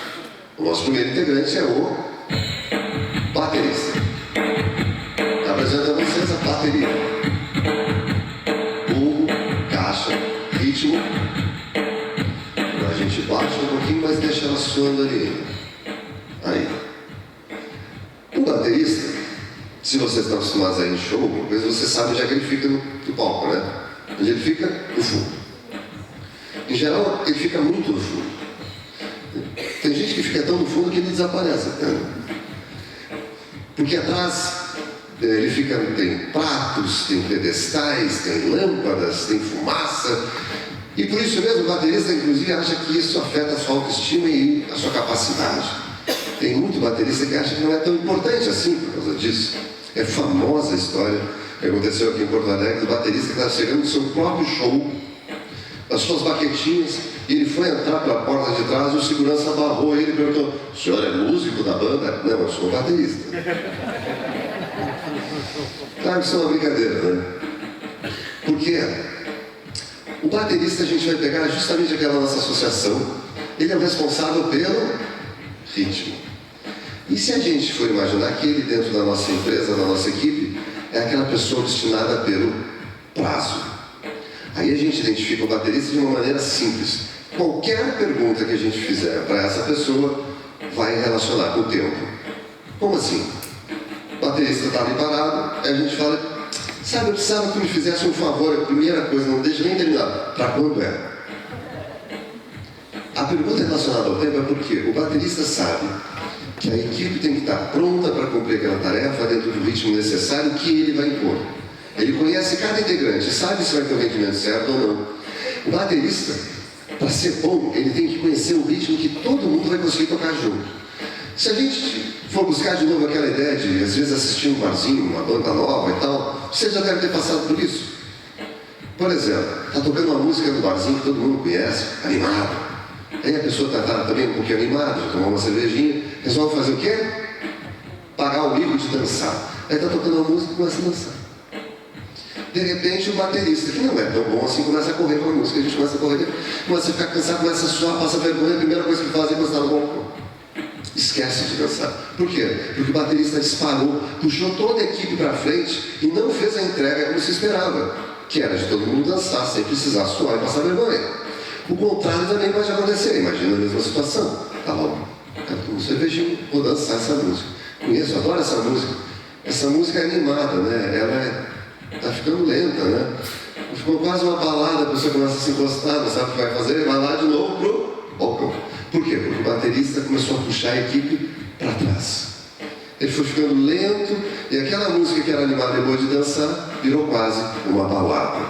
O nosso primeiro integrante é o baterista. Apresento a vocês a bateria. Burro, caixa, ritmo. A gente bate um pouquinho, mas deixa ela suando ali. Aí. O baterista, se vocês estão acostumados a ir em show, uma vez você sabe onde é que ele fica no palco, né? Onde ele fica? No fundo. Em geral, ele fica muito no fundo. Tem gente que fica tão no fundo que ele desaparece. Né? Porque atrás ele fica, tem pratos, tem pedestais, tem lâmpadas, tem fumaça. E por isso mesmo o baterista, inclusive, acha que isso afeta a sua autoestima e a sua capacidade. Tem muito baterista que acha que não é tão importante assim por causa disso. É famosa a história que aconteceu aqui em Porto Alegre do baterista que estava chegando no seu próprio show, as suas baquetinhas, e ele foi entrar pela porta de trás e o segurança barrou ele e perguntou: "O senhor é músico da banda?" "Não, eu sou baterista." Claro que isso é uma brincadeira, né? Porque o baterista a gente vai pegar justamente aquela nossa associação. Ele é o responsável pelo ritmo. E se a gente for imaginar que ele dentro da nossa empresa, da nossa equipe, é aquela pessoa destinada pelo prazo. Aí a gente identifica o baterista de uma maneira simples. Qualquer pergunta que a gente fizer para essa pessoa vai relacionar com o tempo. Como assim? O baterista está ali parado, aí a gente fala: "Sabe, eu precisava que tu me fizesse um favor, a primeira coisa, não deixa nem terminar. Para quando é?" A pergunta relacionada ao tempo é porque o baterista sabe que a equipe tem que estar pronta para cumprir aquela tarefa dentro do ritmo necessário que ele vai impor. Ele conhece cada integrante, sabe se vai ter o rendimento certo ou não. O baterista, para ser bom, ele tem que conhecer o ritmo que todo mundo vai conseguir tocar junto. Se a gente for buscar de novo aquela ideia de, às vezes, assistir um barzinho, uma banda nova e tal, você já deve ter passado por isso. Por exemplo, está tocando uma música no barzinho que todo mundo conhece, animado. Aí a pessoa está também um pouquinho animada, já tomou uma cervejinha, resolve fazer o quê? Pagar o mico de dançar. Aí está tocando uma música e começa a dançar. De repente, o baterista, que não é tão bom assim, começa a correr com a música. A gente começa a correr, começa a ficar cansado, começa a suar, passa vergonha. A primeira coisa que faz é encostar no balcão. Esquece de dançar. Por quê? Porque o baterista disparou, puxou toda a equipe para frente e não fez a entrega como se esperava, que era de todo mundo dançar sem precisar suar e passar vergonha. O contrário também pode acontecer. Imagina a mesma situação. Tá lá, um cervejinho, vou dançar essa música. Conheço, adoro essa música. Essa música é animada, né? Ela tá ficando lenta, né? Ficou quase uma balada, a pessoa começa a se encostar, não sabe o que vai fazer, vai lá de novo pro balcão. Por quê? Porque o baterista começou a puxar a equipe para trás. Ele foi ficando lento e aquela música que era animada e boa de dançar virou quase uma balada.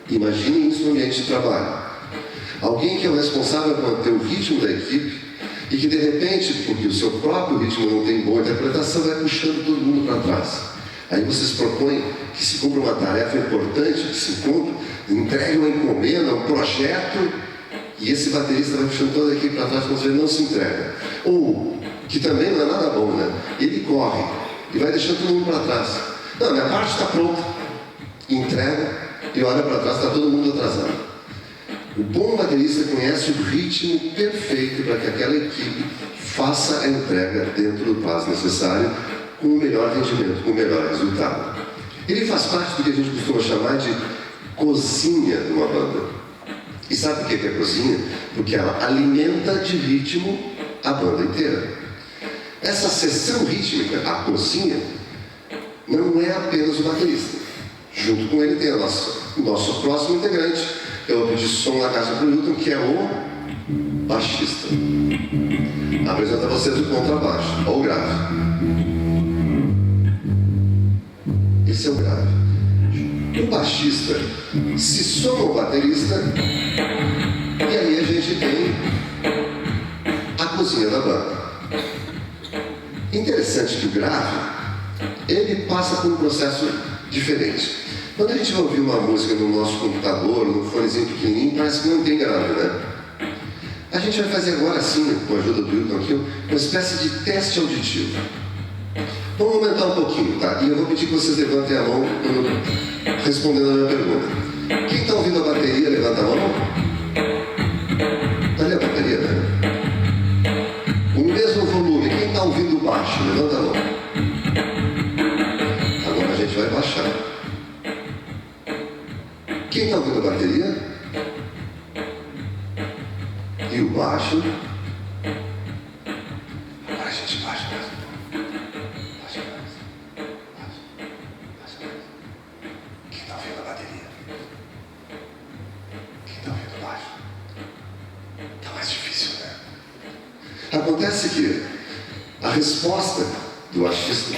Imaginem isso no ambiente de trabalho. Alguém que é o responsável por manter o ritmo da equipe e que de repente, porque o seu próprio ritmo não tem boa interpretação, vai puxando todo mundo para trás. Aí vocês propõem que se cumpra uma tarefa importante, que se cumpra, entregue uma encomenda, um projeto, e esse baterista vai puxando toda a equipe para trás quando ele não se entrega. Ou, que também não é nada bom, né? Ele corre e vai deixando todo mundo para trás. Não, minha parte está pronta. Entrega e olha para trás, está todo mundo atrasado. O bom baterista conhece o ritmo perfeito para que aquela equipe faça a entrega dentro do prazo necessário, com o melhor rendimento, com o melhor resultado. Ele faz parte do que a gente costuma chamar de cozinha de uma banda. E sabe por que é cozinha? Porque ela alimenta de ritmo a banda inteira. Essa sessão rítmica, a cozinha, não é apenas o baterista. Junto com ele tem o nosso próximo integrante. Eu vou pedir som na casa para o Hilton, que é o baixista. Apresento a vocês o contrabaixo, ou o grave. Esse é o grave. O baixista se soma ao baterista, e aí a gente tem a cozinha da banda. Interessante que o grave, ele passa por um processo diferente. Quando a gente vai ouvir uma música no nosso computador, num fonezinho pequenininho, parece que não tem grave, né? A gente vai fazer agora sim, com a ajuda do Hilton aqui, uma espécie de teste auditivo. Vamos aumentar um pouquinho, tá? E eu vou pedir que vocês levantem a mão respondendo a minha pergunta. Quem está ouvindo a bateria, levanta a mão. Está ali a bateria, né? O mesmo volume. Quem está ouvindo o baixo, levanta a mão. Agora a gente vai baixar. Quem está ouvindo a bateria? E o baixo? Agora a gente baixa mais. Acontece que a resposta do baixista,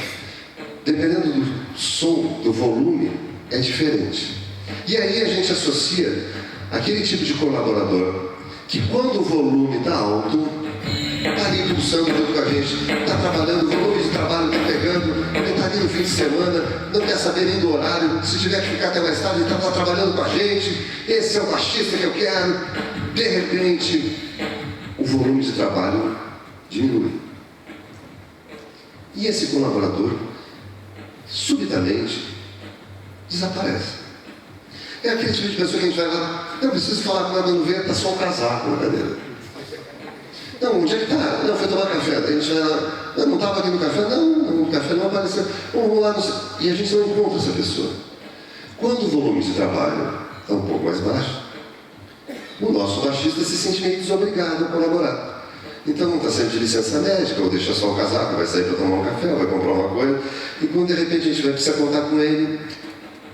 dependendo do som, do volume, é diferente. E aí a gente associa aquele tipo de colaborador que, quando o volume está alto, está ali pulsando junto com a gente, está trabalhando, o volume de trabalho está pegando, ele está ali no fim de semana, não quer saber nem do horário, se tiver que ficar até mais tarde, ele está trabalhando com a gente, esse é o baixista que eu quero. De repente, o volume de trabalho diminui. E esse colaborador, subitamente, desaparece. É aquele tipo de pessoa que a gente vai lá, não preciso falar com ela, não vê, está só um casaco na cadeira. Não, onde é que está? Não, foi tomar café. A gente vai lá, não estava aqui no café? Não, o café não apareceu. Vamos lá, e a gente não encontra essa pessoa. Quando o volume de trabalho está um pouco mais baixo, o nosso baixista se sente meio desobrigado a colaborar. Então não está sempre de licença médica, ou deixa só o casaco, vai sair para tomar um café, ou vai comprar uma coisa, e quando de repente a gente vai precisar contar com ele,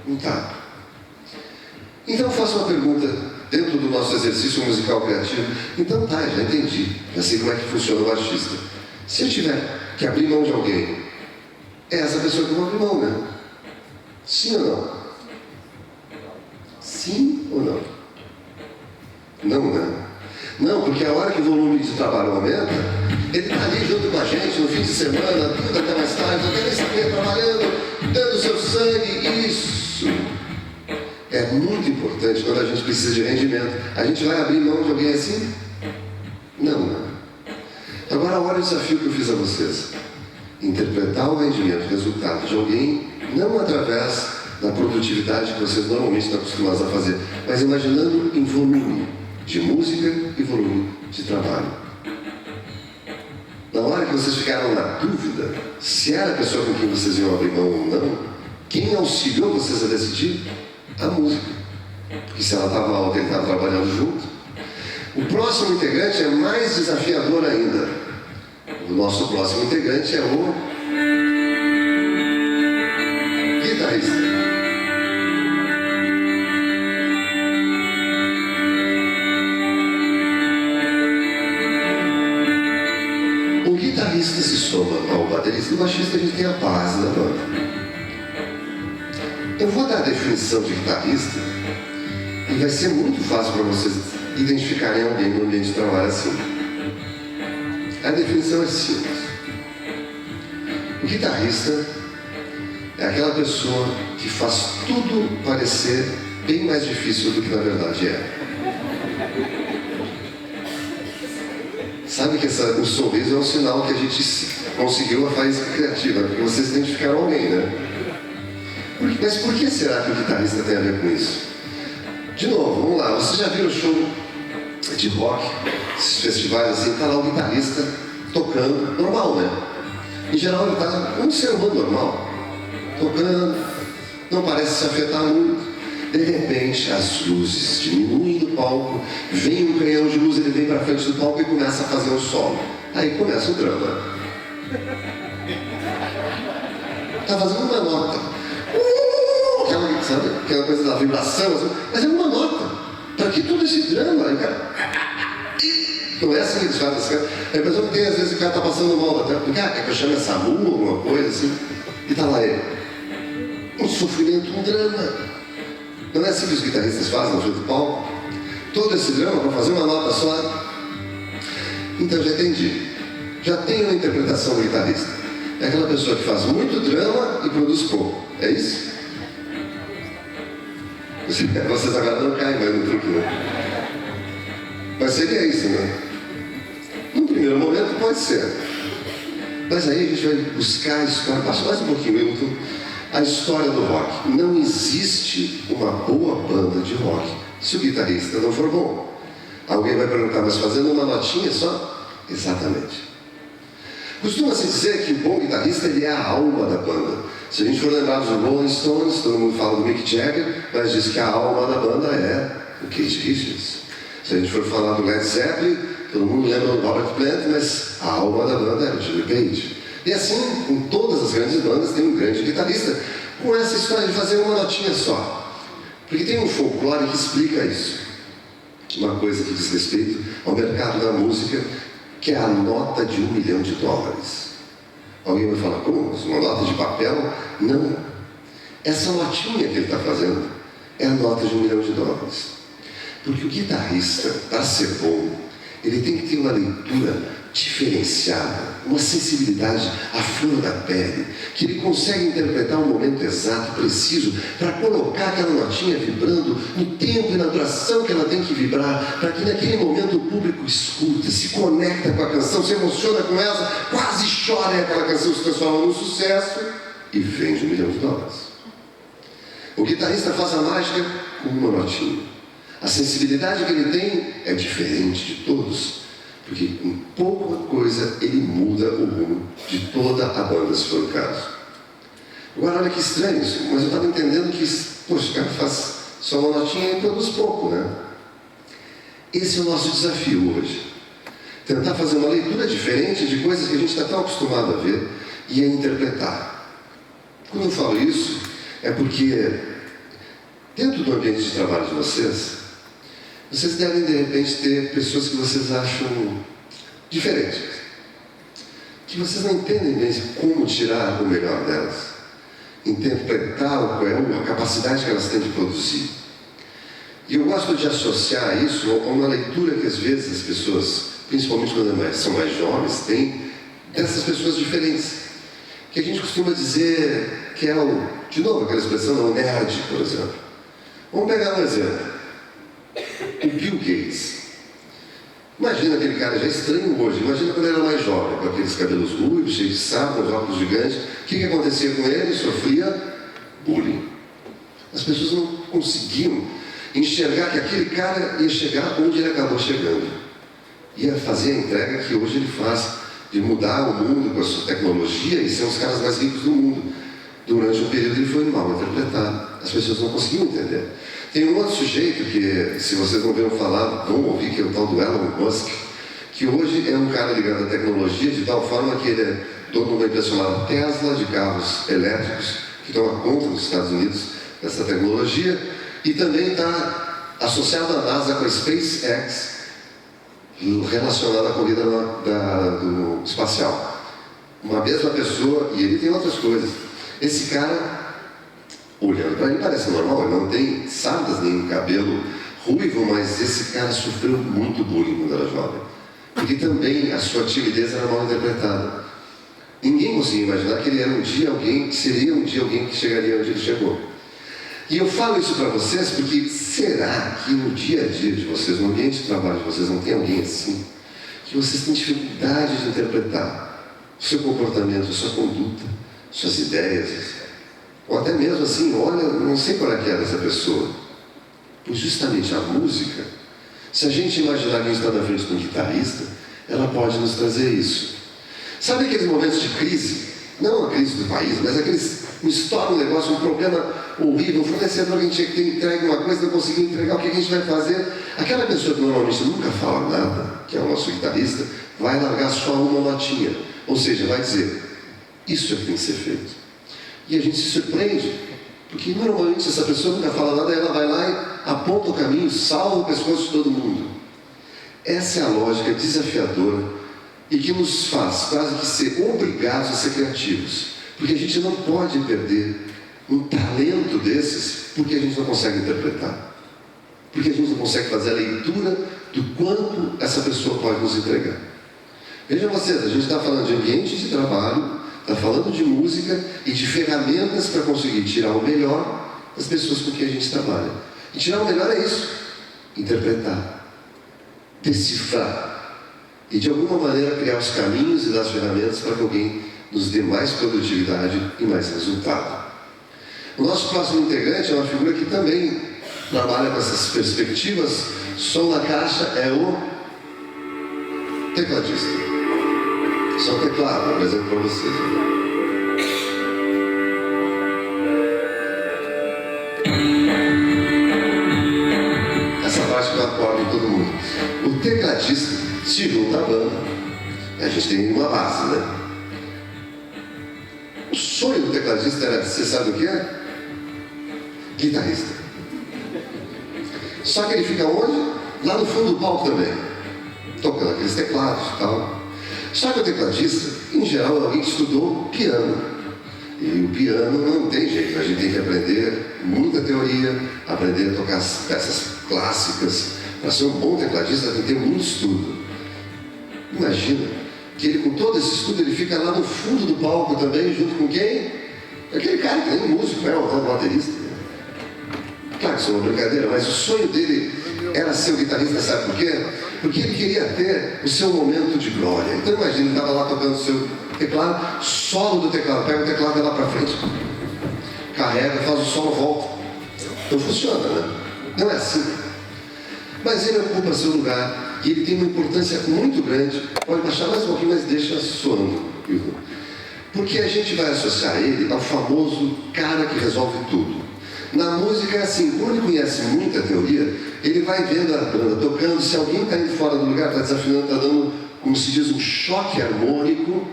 não está. Então eu faço uma pergunta dentro do nosso exercício musical criativo. Então tá, já entendi, já sei como é que funciona o baixista. Se eu tiver que abrir mão de alguém, é essa pessoa que eu vou abrir mão, né? Sim ou não? Sim ou não? Não, né? Não, porque a hora que o volume de trabalho aumenta, ele está ali junto com a gente no fim de semana, tudo até mais tarde, não quer nem saber, trabalhando, dando o seu sangue. Isso é muito importante quando a gente precisa de rendimento. A gente vai abrir mão de alguém assim? Não, né? Agora, olha o desafio que eu fiz a vocês. Interpretar o rendimento, o resultado de alguém, não através da produtividade que vocês normalmente estão acostumados a fazer, mas imaginando em volume de música e volume de trabalho. Na hora que vocês ficaram na dúvida se era a pessoa com quem vocês iam abrir mão ou não, quem auxiliou vocês a decidir? A música. Porque se ela estava alta, ele estava trabalhando junto. O próximo integrante é mais desafiador ainda. O nosso próximo integrante é o guitarrista. O guitarrista se soma ao baterista e o baixista, a gente tem a base da banda. Eu vou dar a definição de guitarrista e vai ser muito fácil para vocês identificarem alguém no ambiente de trabalho assim. A definição é simples. O guitarrista é aquela pessoa que faz tudo parecer bem mais difícil do que na verdade é. Sabe que o sorriso é um sinal que a gente conseguiu a faísca criativa, porque vocês identificaram alguém, né? Mas por que será que o guitarrista tem a ver com isso? De novo, vamos lá. Vocês já viram o show de rock, esses festivais assim, tá lá o guitarrista tocando, normal, né? Em geral ele tá um ser humano normal, tocando, não parece se afetar muito. De repente, as luzes diminuem do palco, vem um canhão de luz, ele vem para frente do palco e começa a fazer um solo. Aí começa o drama. Está fazendo uma nota. Aquela, sabe? Aquela coisa da vibração, assim, mas é uma nota. Para que todo esse drama? Aí, cara, não é assim que eles fazem. A impressão que tem, às vezes, o cara está passando mal até. Porque, quer que eu chame essa SAMU, alguma coisa assim? E está lá ele. Um sofrimento, um drama. Não é assim que os guitarristas fazem no frente do palco? Todo esse drama para fazer uma nota só. Então já entendi. Já tenho uma interpretação do guitarrista. É aquela pessoa que faz muito drama e produz pouco. É isso? Vocês agora não caem mais no truque, né? Mas seria isso, né? No primeiro momento pode ser. Mas aí a gente vai buscar a história. Passa mais um pouquinho, Milton. A história do rock. Não existe uma boa banda de rock se o guitarrista não for bom. Alguém vai perguntar, mas fazendo uma notinha só? Exatamente. Costuma-se dizer que o bom guitarrista ele é a alma da banda. Se a gente for lembrar dos Rolling Stones, todo mundo fala do Mick Jagger, mas diz que a alma da banda é o Keith Richards. Se a gente for falar do Led Zeppelin, todo mundo lembra do Robert Plant, mas a alma da banda é o Jimmy Page. E assim, em todas as grandes bandas tem um grande guitarrista, com essa história de fazer uma notinha só. Porque tem um folclore que explica isso. Uma coisa que diz respeito ao mercado da música, que é a nota de $1 milhão. Alguém vai falar, como? Uma nota de papel? Não. Essa notinha que ele está fazendo é a nota de $1 milhão. Porque o guitarrista, para ser bom, ele tem que ter uma leitura diferenciada, uma sensibilidade à flor da pele, que ele consegue interpretar o momento exato, preciso, para colocar aquela notinha vibrando no tempo e na duração que ela tem que vibrar, para que naquele momento o público escuta, se conecta com a canção, se emociona com ela, quase chora e aquela canção se transforma num sucesso e vende $1 milhão. O guitarrista faz a mágica com uma notinha. A sensibilidade que ele tem é diferente de todos. Porque em pouca coisa ele muda o rumo de toda a banda, se for o caso. Agora, olha que estranho isso, mas eu estava entendendo que, poxa, o cara faz só uma notinha e produz pouco, né? Esse é o nosso desafio hoje. Tentar fazer uma leitura diferente de coisas que a gente está tão acostumado a ver e a interpretar. Quando eu falo isso, é porque dentro do ambiente de trabalho de vocês devem, de repente, ter pessoas que vocês acham diferentes. Que vocês não entendem bem como tirar o melhor delas. Interpretar a capacidade que elas têm de produzir. E eu gosto de associar isso a uma leitura que, às vezes, as pessoas, principalmente quando são mais jovens, têm dessas pessoas diferentes. Que a gente costuma dizer que é de novo, aquela expressão, o nerd, por exemplo. Vamos pegar um exemplo. O Bill Gates. Imagina aquele cara já estranho hoje. Imagina quando ele era mais jovem, com aqueles cabelos ruivos, cheios de sapo, os óculos gigantes. O que acontecia com ele? Ele sofria bullying. As pessoas não conseguiam enxergar que aquele cara ia chegar onde ele acabou chegando. Ia fazer a entrega que hoje ele faz, de mudar o mundo com a sua tecnologia e ser um dos caras mais ricos do mundo. Durante um período ele foi mal interpretado. As pessoas não conseguiam entender. Tem um outro sujeito que, se vocês não viram falar, vão ouvir, que é o tal do Elon Musk, que hoje é um cara ligado à tecnologia, de tal forma que ele é dono de uma empresa chamada Tesla, de carros elétricos, que toma conta nos Estados Unidos dessa tecnologia, e também está associado à NASA com a SpaceX, relacionado à corrida do espacial. Uma mesma pessoa, e ele tem outras coisas. Esse cara, olhando para ele, parece normal, ele não tem sardas nem cabelo ruivo, mas esse cara sofreu muito bullying quando era jovem. Porque também a sua timidez era mal interpretada. Ninguém conseguia imaginar que ele era seria um dia alguém que chegaria onde ele chegou. E eu falo isso para vocês porque será que no dia a dia de vocês, no ambiente de trabalho de vocês, não tem alguém assim? Que vocês têm dificuldade de interpretar o seu comportamento, a sua conduta, suas ideias, ou até mesmo assim, olha, não sei qual é que é dessa pessoa. Pois justamente a música, se a gente imaginar que a gente está na frente de um guitarrista, ela pode nos trazer isso. Sabe aqueles momentos de crise? Não a crise do país, mas aqueles estoura um negócio, um problema horrível, um fornecedor que a gente tinha que ter entregue uma coisa, não conseguiu entregar, o que a gente vai fazer? Aquela pessoa que normalmente nunca fala nada, que é o nosso guitarrista, vai largar só uma notinha. Ou seja, vai dizer, isso é que tem que ser feito. E a gente se surpreende, porque normalmente essa pessoa nunca fala nada, ela vai lá e aponta o caminho, salva o pescoço de todo mundo. Essa é a lógica desafiadora e que nos faz quase que ser obrigados a ser criativos. Porque a gente não pode perder um talento desses porque a gente não consegue interpretar. Porque a gente não consegue fazer a leitura do quanto essa pessoa pode nos entregar. Vejam vocês, a gente está falando de ambiente de trabalho, está falando de música e de ferramentas para conseguir tirar o melhor das pessoas com quem a gente trabalha. E tirar o melhor é isso, interpretar, decifrar e de alguma maneira criar os caminhos e as ferramentas para que alguém nos dê mais produtividade e mais resultado. O nosso próximo integrante é uma figura que também trabalha com essas perspectivas. Som na caixa é o tecladista. Só o teclado, apresento para vocês. Essa parte que eu acordo todo mundo. O tecladista se junta à banda. A gente tem uma base, né? O sonho do tecladista era, você sabe o que é? Guitarrista. Só que ele fica onde? Lá no fundo do palco também, tocando aqueles teclados e tal. Só que o tecladista, em geral, é alguém que estudou piano. E o piano não tem jeito, a gente tem que aprender muita teoria, aprender a tocar as peças clássicas. Para ser um bom tecladista tem que ter muito estudo. Imagina que ele, com todo esse estudo, ele fica lá no fundo do palco também, junto com quem? Aquele cara que nem músico, é o baterista. Claro que isso é uma brincadeira, mas o sonho dele era ser o guitarrista, sabe por quê? Porque ele queria ter o seu momento de glória. Então imagina, ele estava lá tocando o seu teclado, solo do teclado, pega o teclado e vai lá para frente, carrega, faz o solo, volta. Então funciona, né? Não é assim. Mas ele ocupa seu lugar e ele tem uma importância muito grande. Pode baixar mais um pouquinho, mas deixa soando. Porque a gente vai associar ele ao famoso cara que resolve tudo. Na música é assim, quando ele conhece muita teoria, ele vai vendo a banda tocando, se alguém está indo fora do lugar, está desafinando, está dando, como se diz, um choque harmônico,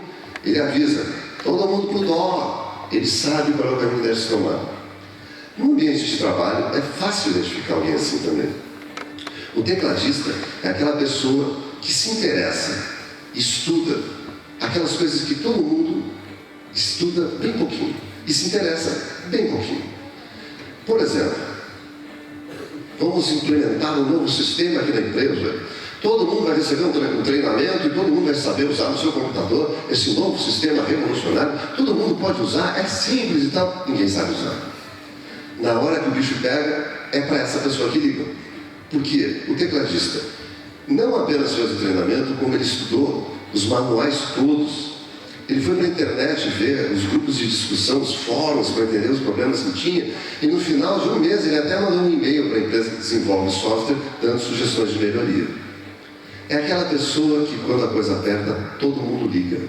ele avisa, todo mundo pro dó, ele sabe qual é o caminho que deve se tomar. No ambiente de trabalho, é fácil identificar alguém assim também. O tecladista é aquela pessoa que se interessa, estuda, aquelas coisas que todo mundo estuda bem pouquinho, e se interessa bem pouquinho. Por exemplo, vamos implementar um novo sistema aqui na empresa. Todo mundo vai receber um treinamento e todo mundo vai saber usar no seu computador esse novo sistema revolucionário. Todo mundo pode usar, é simples e tal. Ninguém sabe usar. Na hora que o bicho pega, é para essa pessoa que liga. Porque o tecladista não apenas fez o treinamento, como ele estudou os manuais todos. Ele foi para a internet ver os grupos de discussão, os fóruns, para entender os problemas que tinha. E no final de um mês, ele até mandou um e-mail para a empresa que desenvolve o software, dando sugestões de melhoria. É aquela pessoa que, quando a coisa aperta, todo mundo liga.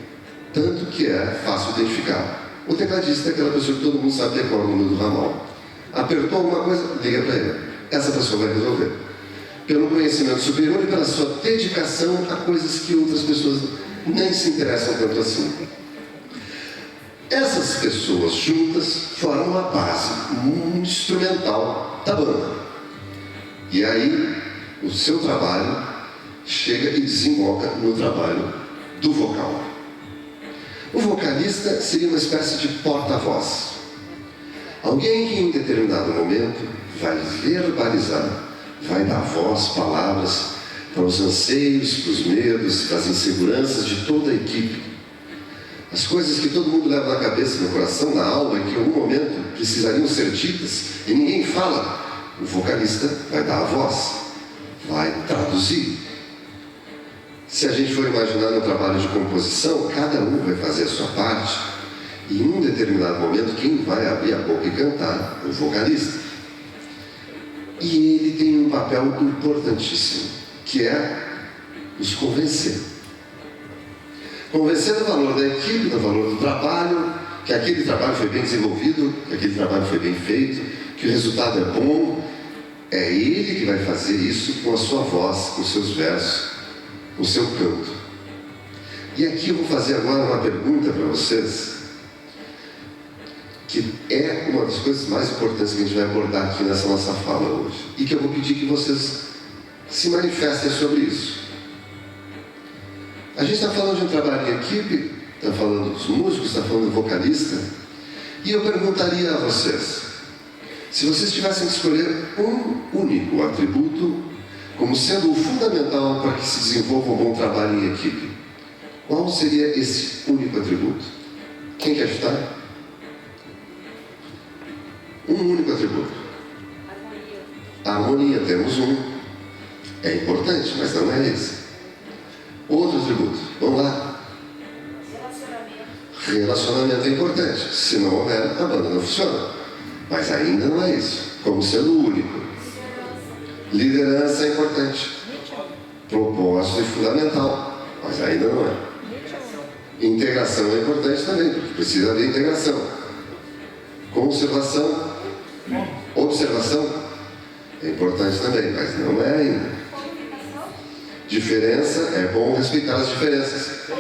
Tanto que é fácil identificar. O tecladista é aquela pessoa que todo mundo sabe decorar o número do ramal. Apertou alguma coisa, liga para ele. Essa pessoa vai resolver. Pelo conhecimento superior e pela sua dedicação a coisas que outras pessoas nem se interessam tanto assim. Essas pessoas juntas formam a base instrumental da banda. E aí, o seu trabalho chega e desemboca no trabalho do vocal. O vocalista seria uma espécie de porta-voz. Alguém que em determinado momento vai verbalizar, vai dar voz, palavras, para os anseios, para os medos, para as inseguranças de toda a equipe. As coisas que todo mundo leva na cabeça, no coração, na alma, e que em algum momento precisariam ser ditas, e ninguém fala, o vocalista vai dar a voz, vai traduzir. Se a gente for imaginar no trabalho de composição, cada um vai fazer a sua parte, e em um determinado momento, quem vai abrir a boca e cantar? O vocalista. E ele tem um papel importantíssimo, que é nos convencer. Convencer do valor da equipe, do valor do trabalho, que aquele trabalho foi bem desenvolvido, que aquele trabalho foi bem feito, que o resultado é bom. É ele que vai fazer isso com a sua voz, com os seus versos, com o seu canto. E aqui eu vou fazer agora uma pergunta para vocês, que é uma das coisas mais importantes que a gente vai abordar aqui nessa nossa fala hoje, e que eu vou pedir que vocês se manifestem sobre isso. A gente está falando de um trabalho em equipe, está falando dos músicos, está falando do vocalista, e eu perguntaria a vocês, se vocês tivessem que escolher um único atributo como sendo o fundamental para que se desenvolva um bom trabalho em equipe, qual seria esse único atributo? Quem quer chutar? Um único atributo. A harmonia, temos um. É importante, mas não é esse. Outro atributo, vamos lá. Relacionamento é importante. Se não houver, a banda não funciona. Mas ainda não é isso, como sendo o único. Liderança é importante. Propósito é fundamental, mas ainda não é. Integração é importante também, porque precisa haver integração. Conservação, observação é importante também, mas não é ainda. Diferença, é bom respeitar as diferenças.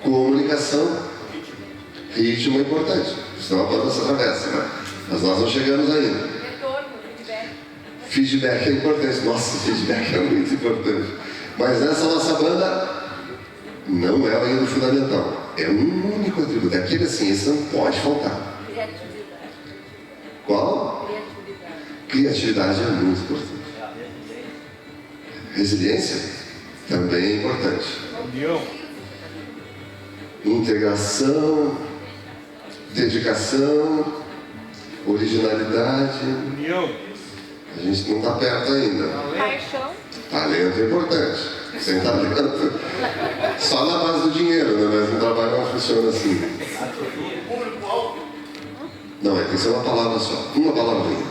Comunicação, ritmo é importante, senão a banda se atravessa, né? Mas nós não chegamos ainda. Feedback é importante. Nossa, feedback é muito importante. Mas nessa nossa banda, não é ainda fundamental. É um único atributo. É aquele assim, esse não pode faltar. Criatividade. Qual? Criatividade é muito importante. Resiliência também é importante. União. Integração, dedicação, originalidade. União. A gente não está perto ainda. Paixão. Talento é importante. Sem talento, só na base do dinheiro, né? Mas o trabalho não funciona assim. Não, tem que ser uma palavra só. Uma palavrinha.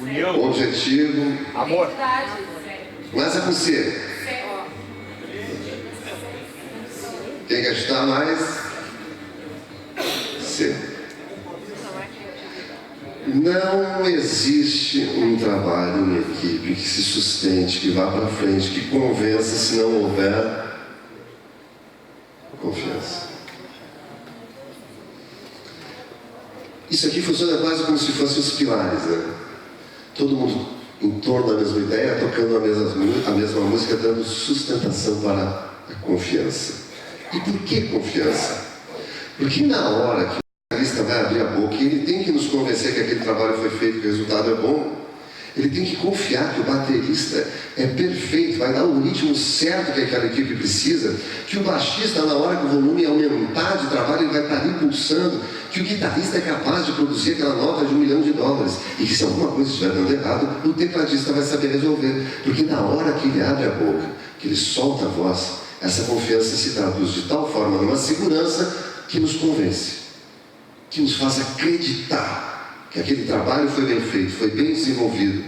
União. Objetivo. Amor. Verdade. Começa com C. Quem quer chutar mais? C. Não existe um trabalho em equipe que se sustente, que vá para frente, que convença se não houver confiança. Isso aqui funciona quase como se fossem os pilares, né? Todo mundo em torno da mesma ideia, tocando a mesma música, dando sustentação para a confiança. E por que confiança? Porque na hora que o vocalista vai abrir a boca e ele tem que nos convencer que aquele trabalho foi feito, que o resultado é bom, ele tem que confiar que o baterista é perfeito, vai dar o ritmo certo que aquela equipe precisa, que o baixista, na hora que o volume aumentar de trabalho, ele vai estar ali pulsando, que o guitarrista é capaz de produzir aquela nota de $1 milhão, e que se alguma coisa estiver dando errado, o tecladista vai saber resolver, porque na hora que ele abre a boca, que ele solta a voz, essa confiança se traduz de tal forma numa segurança que nos convence, que nos faz acreditar que aquele trabalho foi bem feito, foi bem desenvolvido,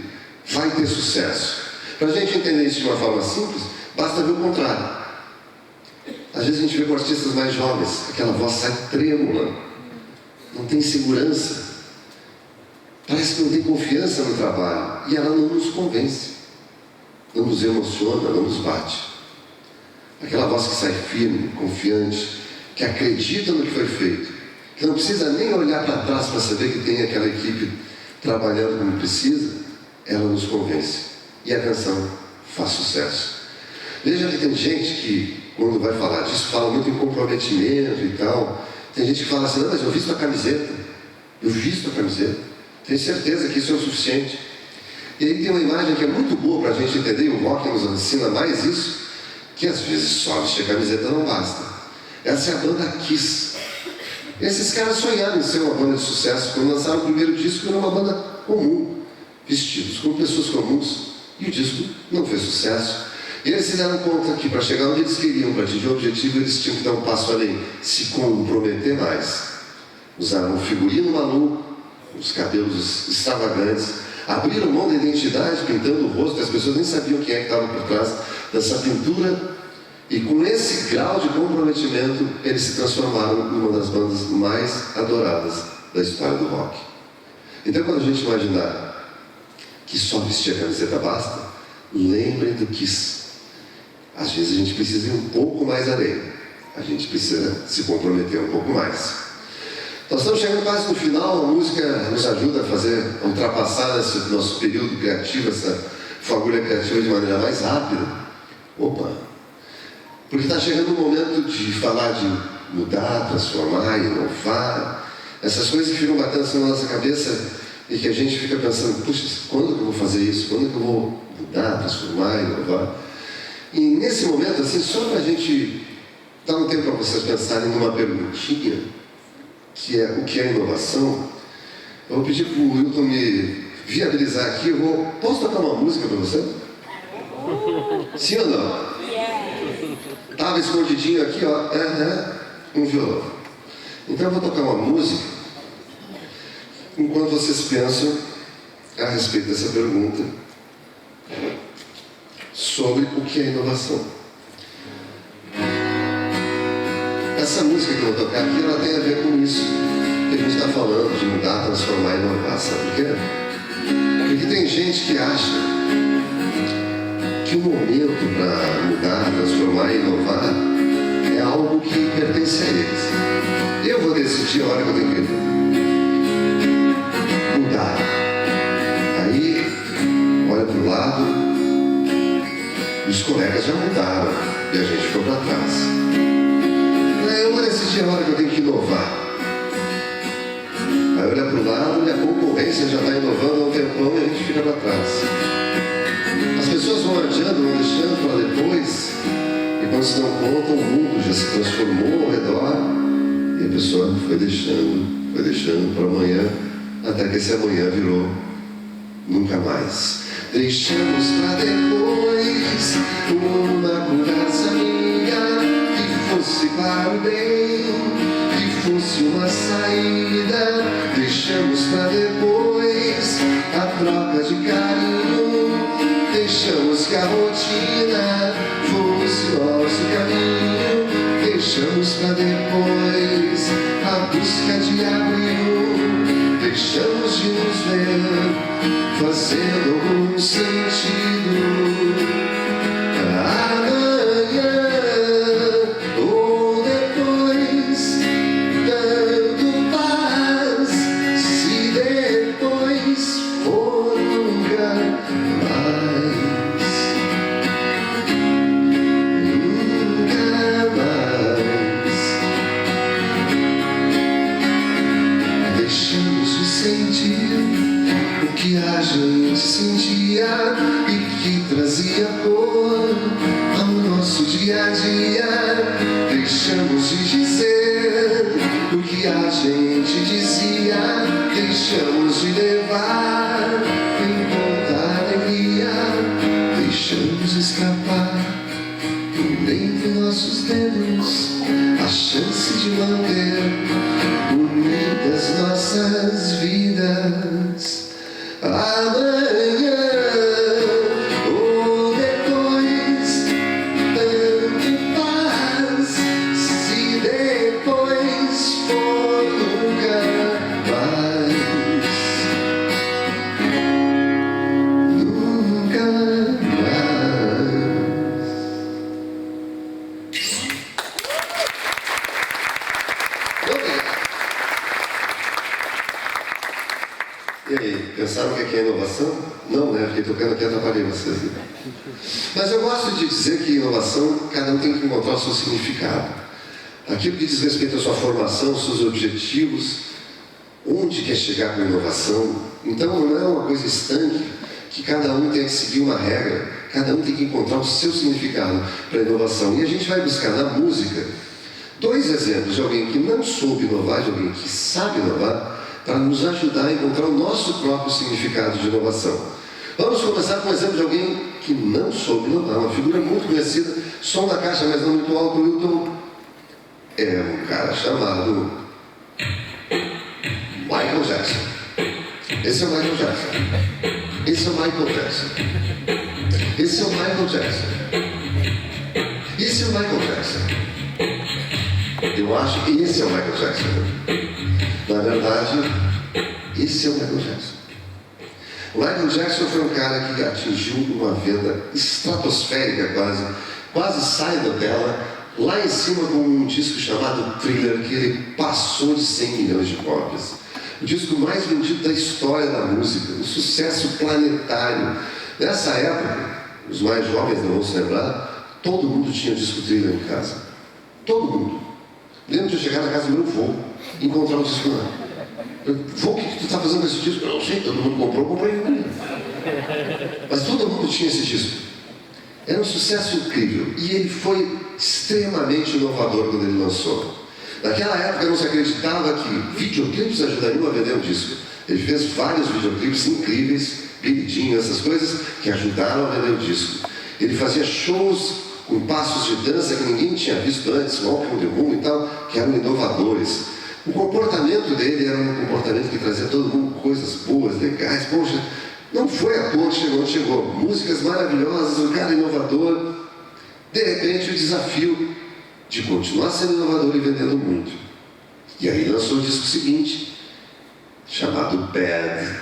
vai ter sucesso. Para a gente entender isso de uma forma simples, basta ver o contrário. Às vezes a gente vê com artistas mais jovens, aquela voz sai trêmula, não tem segurança, parece que não tem confiança no trabalho, e ela não nos convence, não nos emociona, não nos bate. Aquela voz que sai firme, confiante, que acredita no que foi feito, que não precisa nem olhar para trás para saber que tem aquela equipe trabalhando como precisa, ela nos convence. E a canção faz sucesso. Veja que tem gente que, quando vai falar disso, fala muito em comprometimento e tal. Tem gente que fala assim, não, mas eu visto a camiseta. Eu visto a camiseta. Tenho certeza que isso é o suficiente. E aí tem uma imagem que é muito boa para a gente entender, e o rock nos ensina mais isso, que às vezes só vestir a camiseta não basta. Essa é a banda Kiss. Esses caras sonharam em ser uma banda de sucesso. Quando lançaram o primeiro disco, era uma banda comum, vestidos como pessoas comuns. E o disco não fez sucesso. E eles se deram conta que para chegar onde eles queriam, para atingir o objetivo, eles tinham que dar um passo além, se comprometer mais. Usaram um figurino maluco, os cabelos extravagantes, abriram mão da identidade, pintando o rosto, as pessoas nem sabiam quem é que estava por trás dessa pintura. E com esse grau de comprometimento, comprometimento, eles se transformaram numa das bandas mais adoradas da história do rock. Então, quando a gente imaginar que só vestir a camiseta basta, lembrem do Kiss. Às vezes a gente precisa ir um pouco mais além. A gente precisa se comprometer um pouco mais. Nós estamos chegando quase no final. A música nos ajuda a ultrapassar esse nosso período criativo, essa fagulha criativa de maneira mais rápida. Opa! Porque está chegando o momento de falar de mudar, transformar, inovar. Essas coisas que ficam batendo assim na nossa cabeça e que a gente fica pensando, puxa, quando que eu vou fazer isso? Quando que eu vou mudar, transformar, inovar? E nesse momento, assim, só para a gente dar um tempo para vocês pensarem numa perguntinha, que é o que é inovação, eu vou pedir para o Wilton me viabilizar aqui. Posso tocar uma música para você? Sim ou não? Estava escondidinho aqui, ó, um violão. Então eu vou tocar uma música enquanto vocês pensam a respeito dessa pergunta sobre o que é inovação. Essa música que eu vou tocar aqui, ela tem a ver com isso que a gente está falando, de mudar, transformar e inovar. Sabe por quê? Porque tem gente que acha que o momento para mudar, transformar e inovar é algo que pertence a eles. Eu vou decidir a hora que eu tenho que mudar. Aí, olha para o lado, os colegas já mudaram e a gente ficou para trás. Eu vou decidir a hora que eu tenho que inovar. Aí olha para o lado e a concorrência já está inovando há um tempão e a gente fica para trás. As pessoas vão adiando, vão deixando para depois, e quando se dão conta, o mundo já se transformou ao redor e a pessoa foi deixando para amanhã, até que esse amanhã virou nunca mais. Deixamos para depois uma conversa amiga que fosse para o bem, que fosse uma saída. Deixamos para depois a troca de carinho. Deixamos que a rotina fosse nosso caminho. Deixamos para depois a busca de abrigo. Deixamos de nos ver fazendo algum sentido. Amanhã ou depois, tanto faz. Se depois for nunca mais, nunca mais. Deixamos de sentir o que a gente sentia e que trazia cor ao nosso dia a dia. Deixamos de dizer o que a gente dizia. Deixamos de levar em conta alegria. Deixamos escapar por entre nossos dedos a chance de manter unidas nossas vidas. Amanhã ou depois, tanto faz. Se depois for nunca mais, nunca mais. E aí, pensaram o que é inovação? Não, né? Fiquei tocando aqui e atrapalhei vocês. Mas eu gosto de dizer que inovação, cada um tem que encontrar o seu significado. Aquilo que diz respeito à sua formação, aos seus objetivos, onde quer chegar com a inovação. Então não é uma coisa estanque que cada um tem que seguir uma regra, cada um tem que encontrar o seu significado para a inovação. E a gente vai buscar na música 2 exemplos de alguém que não soube inovar, de alguém que sabe inovar, para nos ajudar a encontrar o nosso próprio significado de inovação. Vamos começar com o exemplo de alguém que não soube inovar, uma figura muito conhecida, som da caixa, mas não muito alto. Wilton é um cara chamado Michael Jackson. Esse é o Michael Jackson. Esse é o Michael Jackson. Esse é o Michael Jackson. Esse é o Michael Jackson. eu acho que esse é o Michael Jackson. Na verdade, esse é o Michael Jackson. O Michael Jackson foi um cara que atingiu uma venda estratosférica quase sai da tela, lá em cima com um disco chamado Thriller, que ele passou de 100 milhões de cópias. O disco mais vendido da história da música, um sucesso planetário. Nessa época, os mais jovens não vão se lembrar, todo mundo tinha disco Thriller em casa. Todo mundo. Lembro de eu chegar na casa do meu avô e encontrar o disco lá. Vô, o que tu está fazendo com esse disco? Eu não sei, todo mundo comprou, comprei. Mas todo mundo tinha esse disco. Era um sucesso incrível. E ele foi extremamente inovador quando ele lançou. Naquela época não se acreditava que videoclipes ajudariam a vender um disco. Ele fez vários videoclipes incríveis, Billy Jean, essas coisas, que ajudaram a vender o disco. Ele fazia shows com passos de dança que ninguém tinha visto antes, Walk on the Moon e tal, que eram inovadores. O comportamento dele era um comportamento que trazia todo mundo coisas boas, legais. Poxa, não foi à toa que chegou onde chegou. Músicas maravilhosas, um cara inovador. De repente, o desafio de continuar sendo inovador e vendendo muito. E aí lançou o disco seguinte, chamado Bad,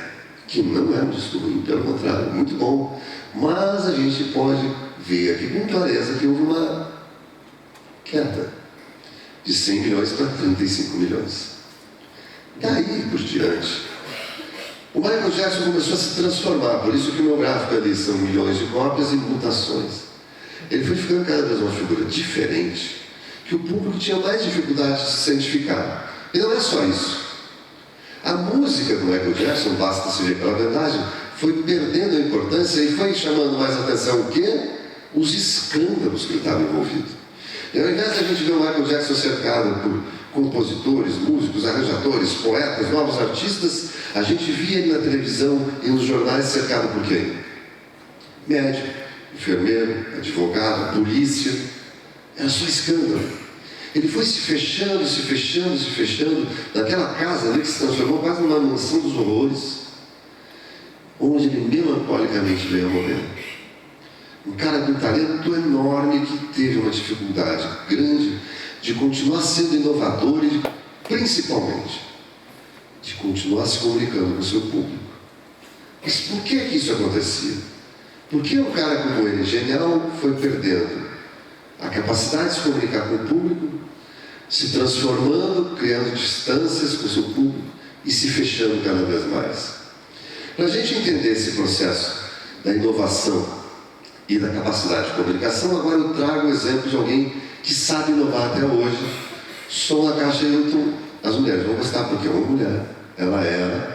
que não é um disco ruim, pelo contrário, muito bom. Mas a gente pode ver aqui com clareza que houve uma queda de 100 milhões para 35 milhões. Daí por diante, o Michael Jackson começou a se transformar, por isso que o meu gráfico ali são milhões de cópias e mutações. Ele foi ficando cada vez uma figura diferente, que o público tinha mais dificuldade de se identificar. E não é só isso. A música do Michael Jackson, basta se ver pela verdade, foi perdendo a importância e foi chamando mais atenção o quê? Os escândalos que ele estava envolvido. E ao invés de a gente ver o Michael Jackson cercado por compositores, músicos, arranjadores, poetas, novos artistas, a gente via ele na televisão e nos jornais cercado por quem? Médico, enfermeiro, advogado, polícia. Era só escândalo. Ele foi se fechando naquela casa ali que se transformou quase numa mansão dos horrores, onde ele melancolicamente veio a morrer. Um cara com um talento enorme que teve uma dificuldade grande de continuar sendo inovador e, principalmente, de continuar se comunicando com o seu público. Mas por que isso acontecia? Porque um cara como ele, genial, foi perdendo a capacidade de se comunicar com o público, se transformando, criando distâncias com o seu público e se fechando cada vez mais. Para a gente entender esse processo da inovação e da capacidade de comunicação, agora eu trago o exemplo de alguém que sabe inovar até hoje. Som da Caixa Hilton. As mulheres vão gostar porque é uma mulher. Ela era...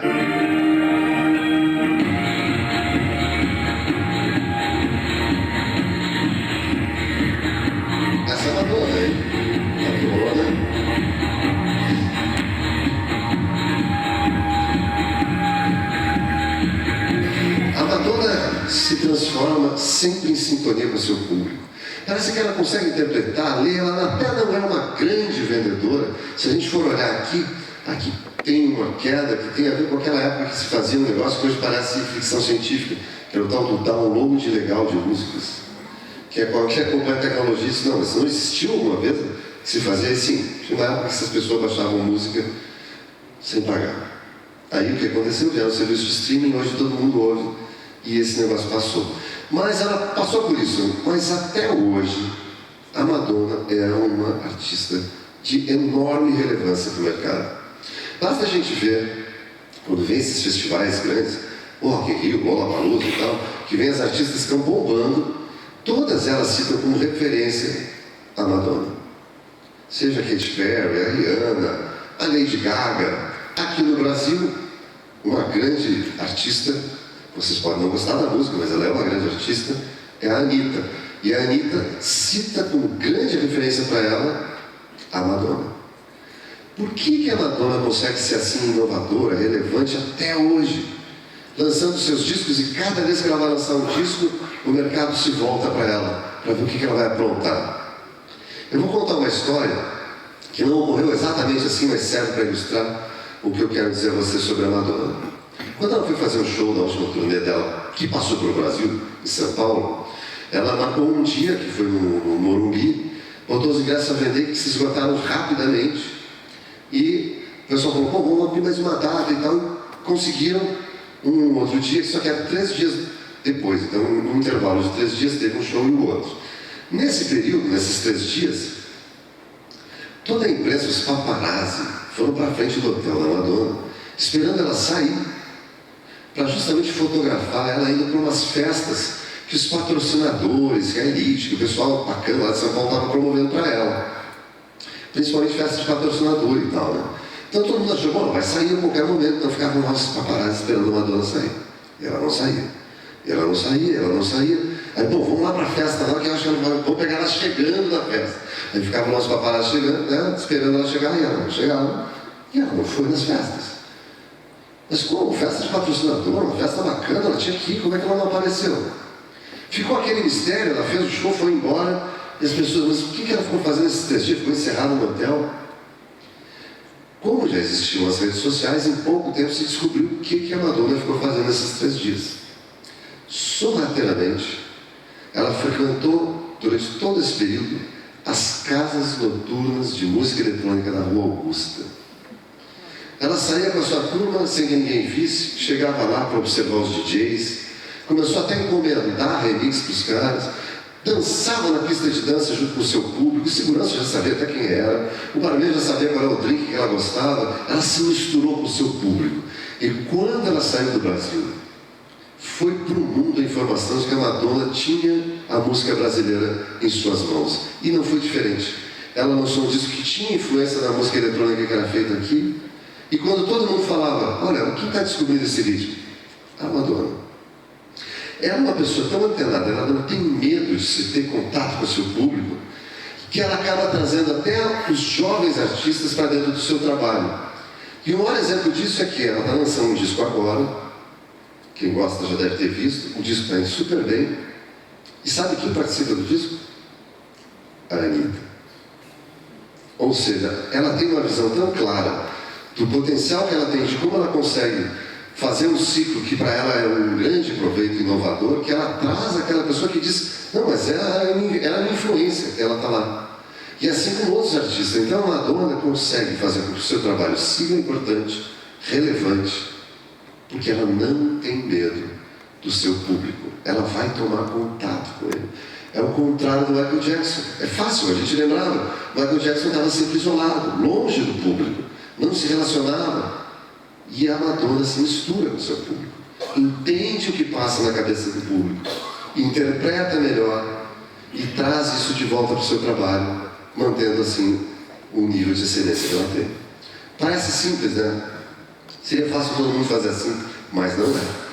Essa é a Madonna, hein? A Madonna se transforma sempre em sintonia com o seu público. Parece que ela consegue interpretar, ler, ela até não é uma grande vendedora. Se a gente for olhar aqui tem uma queda que tem a ver com aquela época que se fazia um negócio que hoje parece ficção científica, que era o tal do download ilegal de músicas, que é qualquer companhia de tecnologia. Não, isso não existiu alguma vez, que se fazia assim. Tinha uma época que essas pessoas baixavam música sem pagar. Aí o que aconteceu? Vieram os serviços de streaming, hoje todo mundo ouve, e esse negócio passou. Mas ela passou por isso, mas até hoje a Madonna é uma artista de enorme relevância para o mercado. Basta a gente ver, quando vem esses festivais grandes, o Rock in Rio, Lollapalooza e tal, que vem as artistas que estão bombando, todas elas citam como referência a Madonna. Seja a Katy Perry, a Rihanna, a Lady Gaga. Aqui no Brasil, uma grande artista, vocês podem não gostar da música, mas ela é uma grande artista, é a Anitta. E a Anitta cita como grande referência para ela a Madonna. Por que a Madonna consegue ser assim inovadora, relevante até hoje? Lançando seus discos, e cada vez que ela vai lançar um disco, o mercado se volta para ela, para ver o que ela vai aprontar. Eu vou contar uma história que não ocorreu exatamente assim, mas serve para ilustrar o que eu quero dizer a você sobre a Madonna. Quando ela foi fazer um show na última turnê dela, que passou pelo Brasil, em São Paulo, ela marcou um dia, que foi no Morumbi, botou os ingressos a vender que se esgotaram rapidamente. E o pessoal falou, pô, vamos abrir mais uma data e tal. E conseguiram um outro dia, só que era 3 dias depois. Então, num intervalo de 3 dias, teve um show e o outro. Nesse período, nesses 3 dias, toda a imprensa, os paparazzi, foram para frente do hotel da Madonna, esperando ela sair, para justamente fotografar ela indo para umas festas que os patrocinadores, que a elite, que o pessoal bacana lá de São Paulo estava promovendo para ela. Principalmente festas de patrocinador e tal, né? Então todo mundo achou, bom, vai sair a qualquer momento, então ficavam lá os paparazzi esperando a Madonna sair. E ela não saía. E ela não saía, ela não saía. Aí, bom, vamos lá para a festa lá, que eu acho que vamos pegar ela chegando na festa. Aí ficavam lá os paparazzi chegando, né, esperando ela chegar, e ela não chegava. E ela não foi nas festas. Mas como? Festa de patrocinador, uma festa bacana, ela tinha que ir, como é que ela não apareceu? Ficou aquele mistério, ela fez o show, foi embora, e as pessoas, mas o que ela ficou fazendo esses 3 dias? Ficou encerrada no hotel? Como já existiam as redes sociais, em pouco tempo se descobriu o que a Madonna ficou fazendo esses 3 dias. Sorrateiramente, ela frequentou, durante todo esse período, as casas noturnas de música eletrônica da Rua Augusta. Ela saía com a sua turma sem que ninguém visse, chegava lá para observar os DJs, começou até a encomendar remix para os caras, dançava na pista de dança junto com o seu público, o segurança já sabia até quem era, o barman já sabia qual era o drink que ela gostava, ela se misturou com o seu público. E quando ela saiu do Brasil, foi para o mundo a informação de que a Madonna tinha a música brasileira em suas mãos. E não foi diferente. Ela lançou um disco que tinha influência da música eletrônica que era feita aqui. E quando todo mundo falava, olha, quem está descobrindo esse ritmo? A Madonna. Ela é uma pessoa tão antenada, ela não tem medo de se ter contato com o seu público, que ela acaba trazendo até os jovens artistas para dentro do seu trabalho. E o maior exemplo disso é que ela está lançando um disco agora, quem gosta já deve ter visto, o disco está indo super bem. E sabe quem participa do disco? A Anitta. Ou seja, ela tem uma visão tão clara do potencial que ela tem, de como ela consegue fazer um ciclo que para ela é um grande proveito inovador, que ela traz aquela pessoa que diz, não, mas ela é a minha influência, ela está lá. E assim como outros artistas. Então a Madonna consegue fazer com que o seu trabalho siga importante, relevante, porque ela não tem medo do seu público. Ela vai tomar contato com ele. É o contrário do Michael Jackson. É fácil, a gente lembrava. Michael Jackson estava sempre isolado, longe do público, não se relacionava. E a Madonna se mistura com o seu público, entende o que passa na cabeça do público, interpreta melhor e traz isso de volta para o seu trabalho, mantendo assim o nível de excelência que ela tem. Parece simples, né? Seria fácil todo mundo fazer assim, mas não é.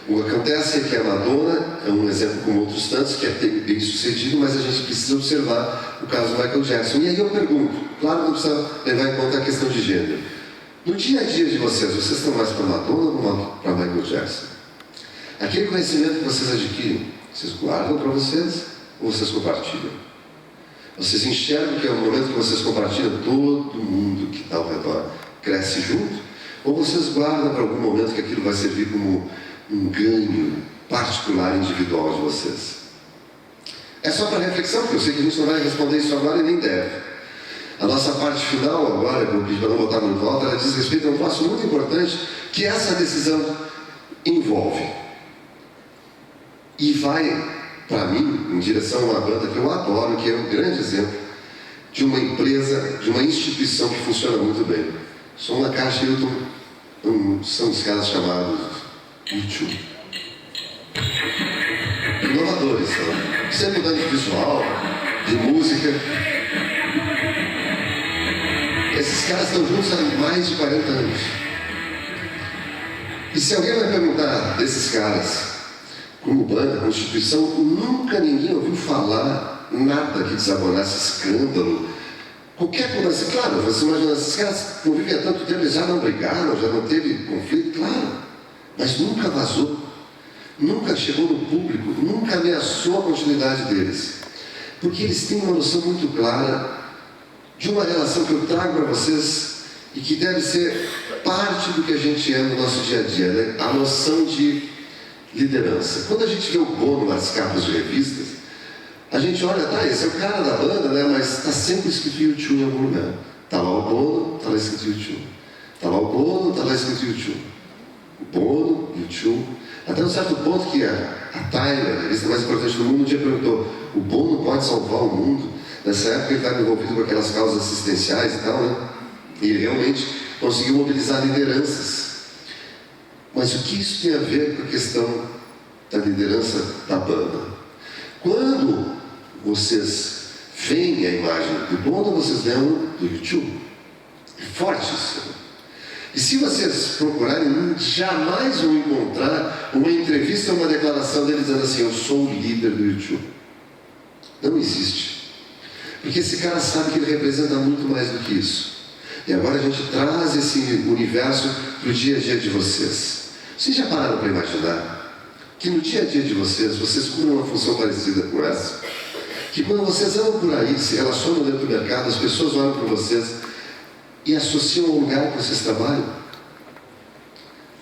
O que acontece é que a Madonna é um exemplo como outros tantos, que é bem sucedido, mas a gente precisa observar o caso do Michael Jackson. E aí eu pergunto, claro que não precisa levar em conta a questão de gênero. No dia a dia de vocês estão mais para Madonna ou para Michael Jackson? Aquele conhecimento que vocês adquirem, vocês guardam para vocês ou vocês compartilham? Vocês enxergam que é o momento que vocês compartilham, todo mundo que está ao redor cresce junto? Ou vocês guardam para algum momento que aquilo vai servir como um ganho particular, individual de vocês? É só para reflexão, porque eu sei que a gente não vai responder isso agora e nem deve. A nossa parte final agora, para não botar muito alto, ela diz respeito a um passo muito importante que essa decisão envolve. E vai, para mim, em direção a uma banda que eu adoro, que é um grande exemplo de uma empresa, de uma instituição que funciona muito bem. Som na Caixa Hilton, são os caras chamados YouTube. Inovadores, são. Sempre mudando de visual, de música. Esses caras estão juntos há mais de 40 anos. E se alguém vai perguntar desses caras, como banda, como instituição, nunca ninguém ouviu falar nada que desabonasse escândalo. Qualquer coisa, claro, você imagina, esses caras convivem há tanto tempo, eles já não brigaram, já não teve conflito, claro. Mas nunca vazou, nunca chegou no público, nunca ameaçou a continuidade deles. Porque eles têm uma noção muito clara de uma relação que eu trago para vocês e que deve ser parte do que a gente é no nosso dia a dia, né? A noção de liderança. Quando a gente vê o Bono nas capas de revistas, A gente olha, tá, esse é o cara da banda, né? Mas está sempre escrito U2 em algum lugar. Está lá o Bono, está lá escrito U2. Está lá o Bono, está lá escrito U2. O Bono, U2. Até um certo ponto que a Time, a revista mais importante do mundo, um dia perguntou: o Bono pode salvar o mundo? Nessa época ele estava envolvido com aquelas causas assistenciais e tal, né? E ele realmente conseguiu mobilizar lideranças. Mas o que isso tem a ver com a questão da liderança da banda? Quando vocês veem a imagem do Bono, vocês lembram do U2. É forte isso. E se vocês procurarem, jamais vão encontrar uma entrevista ou uma declaração dele dizendo assim: eu sou o líder do U2. Não existe. Porque esse cara sabe que ele representa muito mais do que isso. E agora a gente traz esse universo para o dia a dia de vocês. Vocês já pararam para imaginar que no dia a dia de vocês cumprem uma função parecida com essa? Que quando vocês andam por aí, se relacionam dentro do mercado, as pessoas olham para vocês e associam ao lugar que vocês trabalham,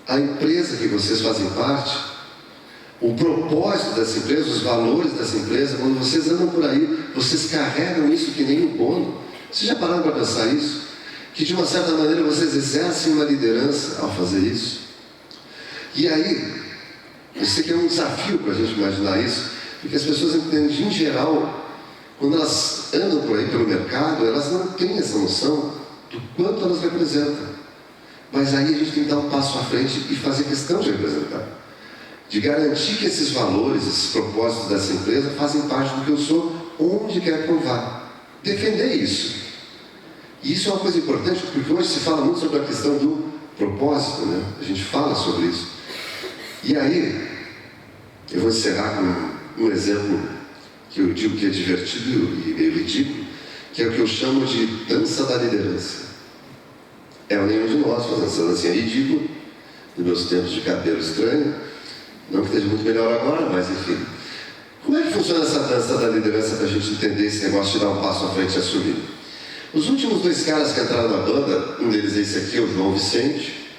a empresa que vocês fazem parte, o propósito dessa empresa, os valores dessa empresa. Quando vocês andam por aí, vocês carregam isso que nem um Bono. Vocês já pararam para pensar isso? Que de uma certa maneira vocês exercem uma liderança ao fazer isso? E aí, eu sei que é um desafio para a gente imaginar isso, porque as pessoas entendem, em geral, quando elas andam por aí pelo mercado, elas não têm essa noção do quanto elas representam. Mas aí a gente tem que dar um passo à frente e fazer questão de representar. De garantir que esses valores, esses propósitos dessa empresa fazem parte do que eu sou, onde quer que eu vá. Defender isso. E isso é uma coisa importante, porque hoje se fala muito sobre a questão do propósito, né? A gente fala sobre isso. E aí, eu vou encerrar com um exemplo que eu digo que é divertido e meio ridículo, que é o que eu chamo de dança da liderança. É o nenhum de nós fazendo essa dancinha ridícula, nos meus tempos de cabelo estranho. Não que esteja muito melhor agora, mas enfim. Como é que funciona essa dança da liderança para a gente entender esse negócio de dar um passo à frente e assumir? Os últimos dois caras que entraram na banda, um deles é esse aqui, o João Vicente.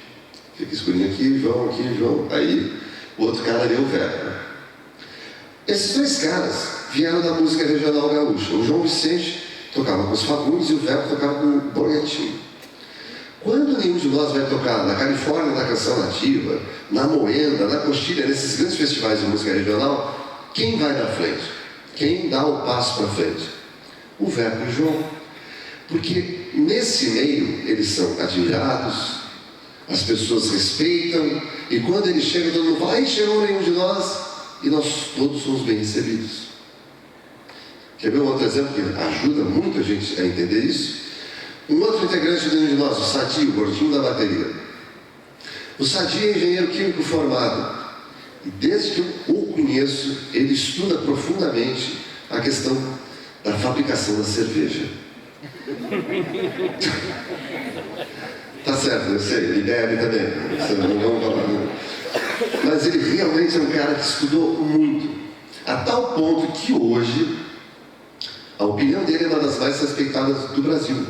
Fica escurinho aqui, João. Aí, o outro cara ali é o Verbo. Esses dois caras vieram da música regional gaúcha. O João Vicente tocava com os Fagundes e o Verbo tocava com o Borgetinho. Quando nenhum de nós vai tocar na Califórnia, na Canção Nativa, na Moenda, na Coxilha, nesses grandes festivais de música regional, quem vai na frente? Quem dá o passo para frente? O Verbo e o João. Porque nesse meio eles são admirados, as pessoas respeitam, e quando eles chegam, todo mundo fala: aí chegou nenhum de nós, e nós todos somos bem recebidos. Quer ver um outro exemplo que ajuda muito a gente a entender isso? Um outro integrante do de nós, o Sadi, o gordinho da bateria. O Sadi é engenheiro químico formado, e desde que eu o conheço, ele estuda profundamente a questão da fabricação da cerveja. Tá certo, eu sei, ele bebe também, não vamos falar, não. Mas ele realmente é um cara que estudou muito, a tal ponto que hoje a opinião dele é uma das mais respeitadas do Brasil.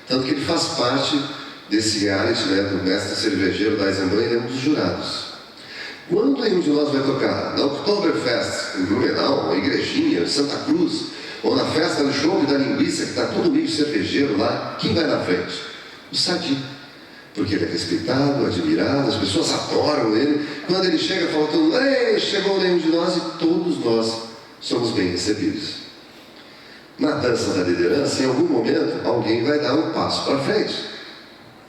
Tanto que ele faz parte desse reality, né, do mestre cervejeiro da Eisenbahn, ele é um dos jurados. Quando nenhum de nós vai tocar na Oktoberfest, em Blumenau, na Igrejinha, em Santa Cruz, ou na festa do show da linguiça, que está todo meio cervejeiro lá, quem vai na frente? O Sadi. Porque ele é respeitado, admirado, as pessoas adoram ele. Quando ele chega, fala todo mundo: ei, chegou nenhum de nós, e todos nós somos bem recebidos. Na dança da liderança, em algum momento, alguém vai dar um passo para frente.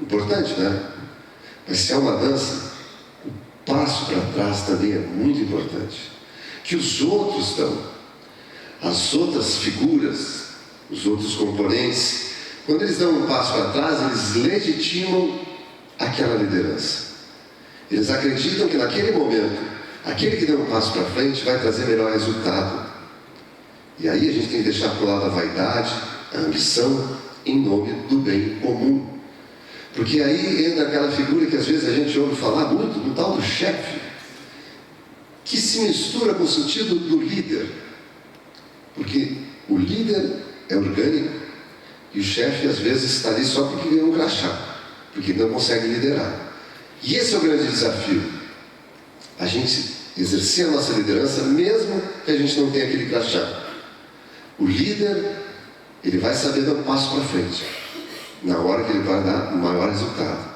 Importante, né? Mas se é uma dança, o passo para trás também é muito importante. Que os outros dão, as outras figuras, os outros componentes, quando eles dão um passo para trás, eles legitimam aquela liderança. Eles acreditam que naquele momento, aquele que deu um passo para frente vai trazer melhor resultado. E aí a gente tem que deixar para o lado a vaidade, a ambição, em nome do bem comum. Porque aí entra aquela figura que às vezes a gente ouve falar muito, do tal do chefe, que se mistura com o sentido do líder. Porque o líder é orgânico e o chefe às vezes está ali só porque ganhou um crachá, porque não consegue liderar. E esse é o grande desafio. A gente exercer a nossa liderança mesmo que a gente não tenha aquele crachá. O líder, ele vai saber dar um passo para frente, na hora que ele vai dar o maior resultado.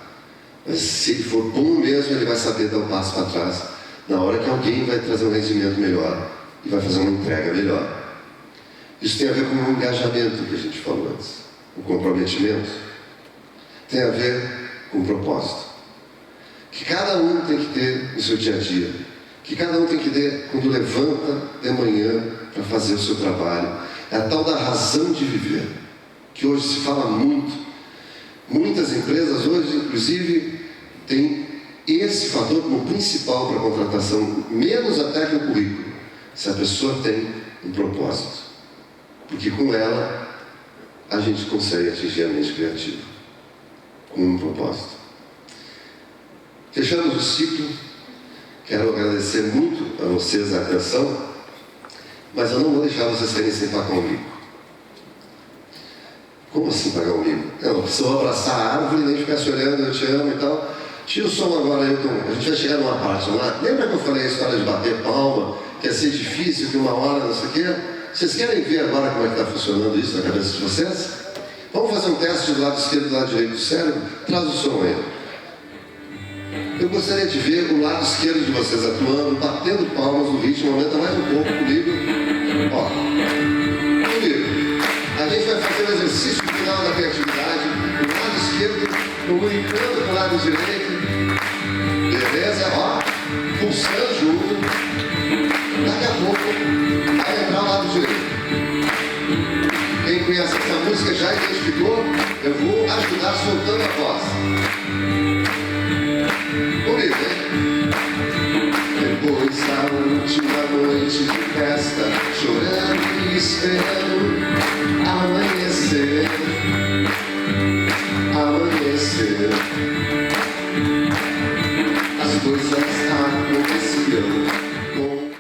Mas se ele for bom mesmo, ele vai saber dar um passo para trás, na hora que alguém vai trazer um rendimento melhor e vai fazer uma entrega melhor. Isso tem a ver com o engajamento que a gente falou antes, o comprometimento. Tem a ver com o propósito. Que cada um tem que ter no seu dia a dia. Que cada um tem que ter quando levanta de manhã para fazer o seu trabalho. É a tal da razão de viver, que hoje se fala muito. Muitas empresas hoje, inclusive, têm esse fator como principal para a contratação, menos até que o currículo, se a pessoa tem um propósito. Porque com ela, a gente consegue atingir a mente criativa, com um propósito. Fechamos o ciclo, quero agradecer muito a vocês a atenção, mas eu não vou deixar vocês terem sem pagar um mico. Como assim pagar um mico? Eu não preciso abraçar a árvore e nem ficar se olhando, eu te amo e tal. Tira o som agora, Ailton. A gente vai chegar numa parte lá. Lembra que eu falei a história de bater palma, que ia ser difícil, que uma hora, não sei o quê? Vocês querem ver agora como é que está funcionando isso na cabeça de vocês? Vamos fazer um teste do lado esquerdo e do lado direito do cérebro? Traz o som aí. Eu gostaria de ver o lado esquerdo de vocês atuando, batendo palmas no ritmo. Aumenta mais um pouco comigo. Ó, comigo. A gente vai fazer o exercício final da criatividade. O lado esquerdo comunicando com o lado direito. Beleza? Ó, pulsando junto. Daqui a pouco vai entrar o lado direito. Quem conhece essa música já identificou? Eu vou ajudar soltando a voz. Comigo, hein? Depois da última noite de festa, chorando e esperando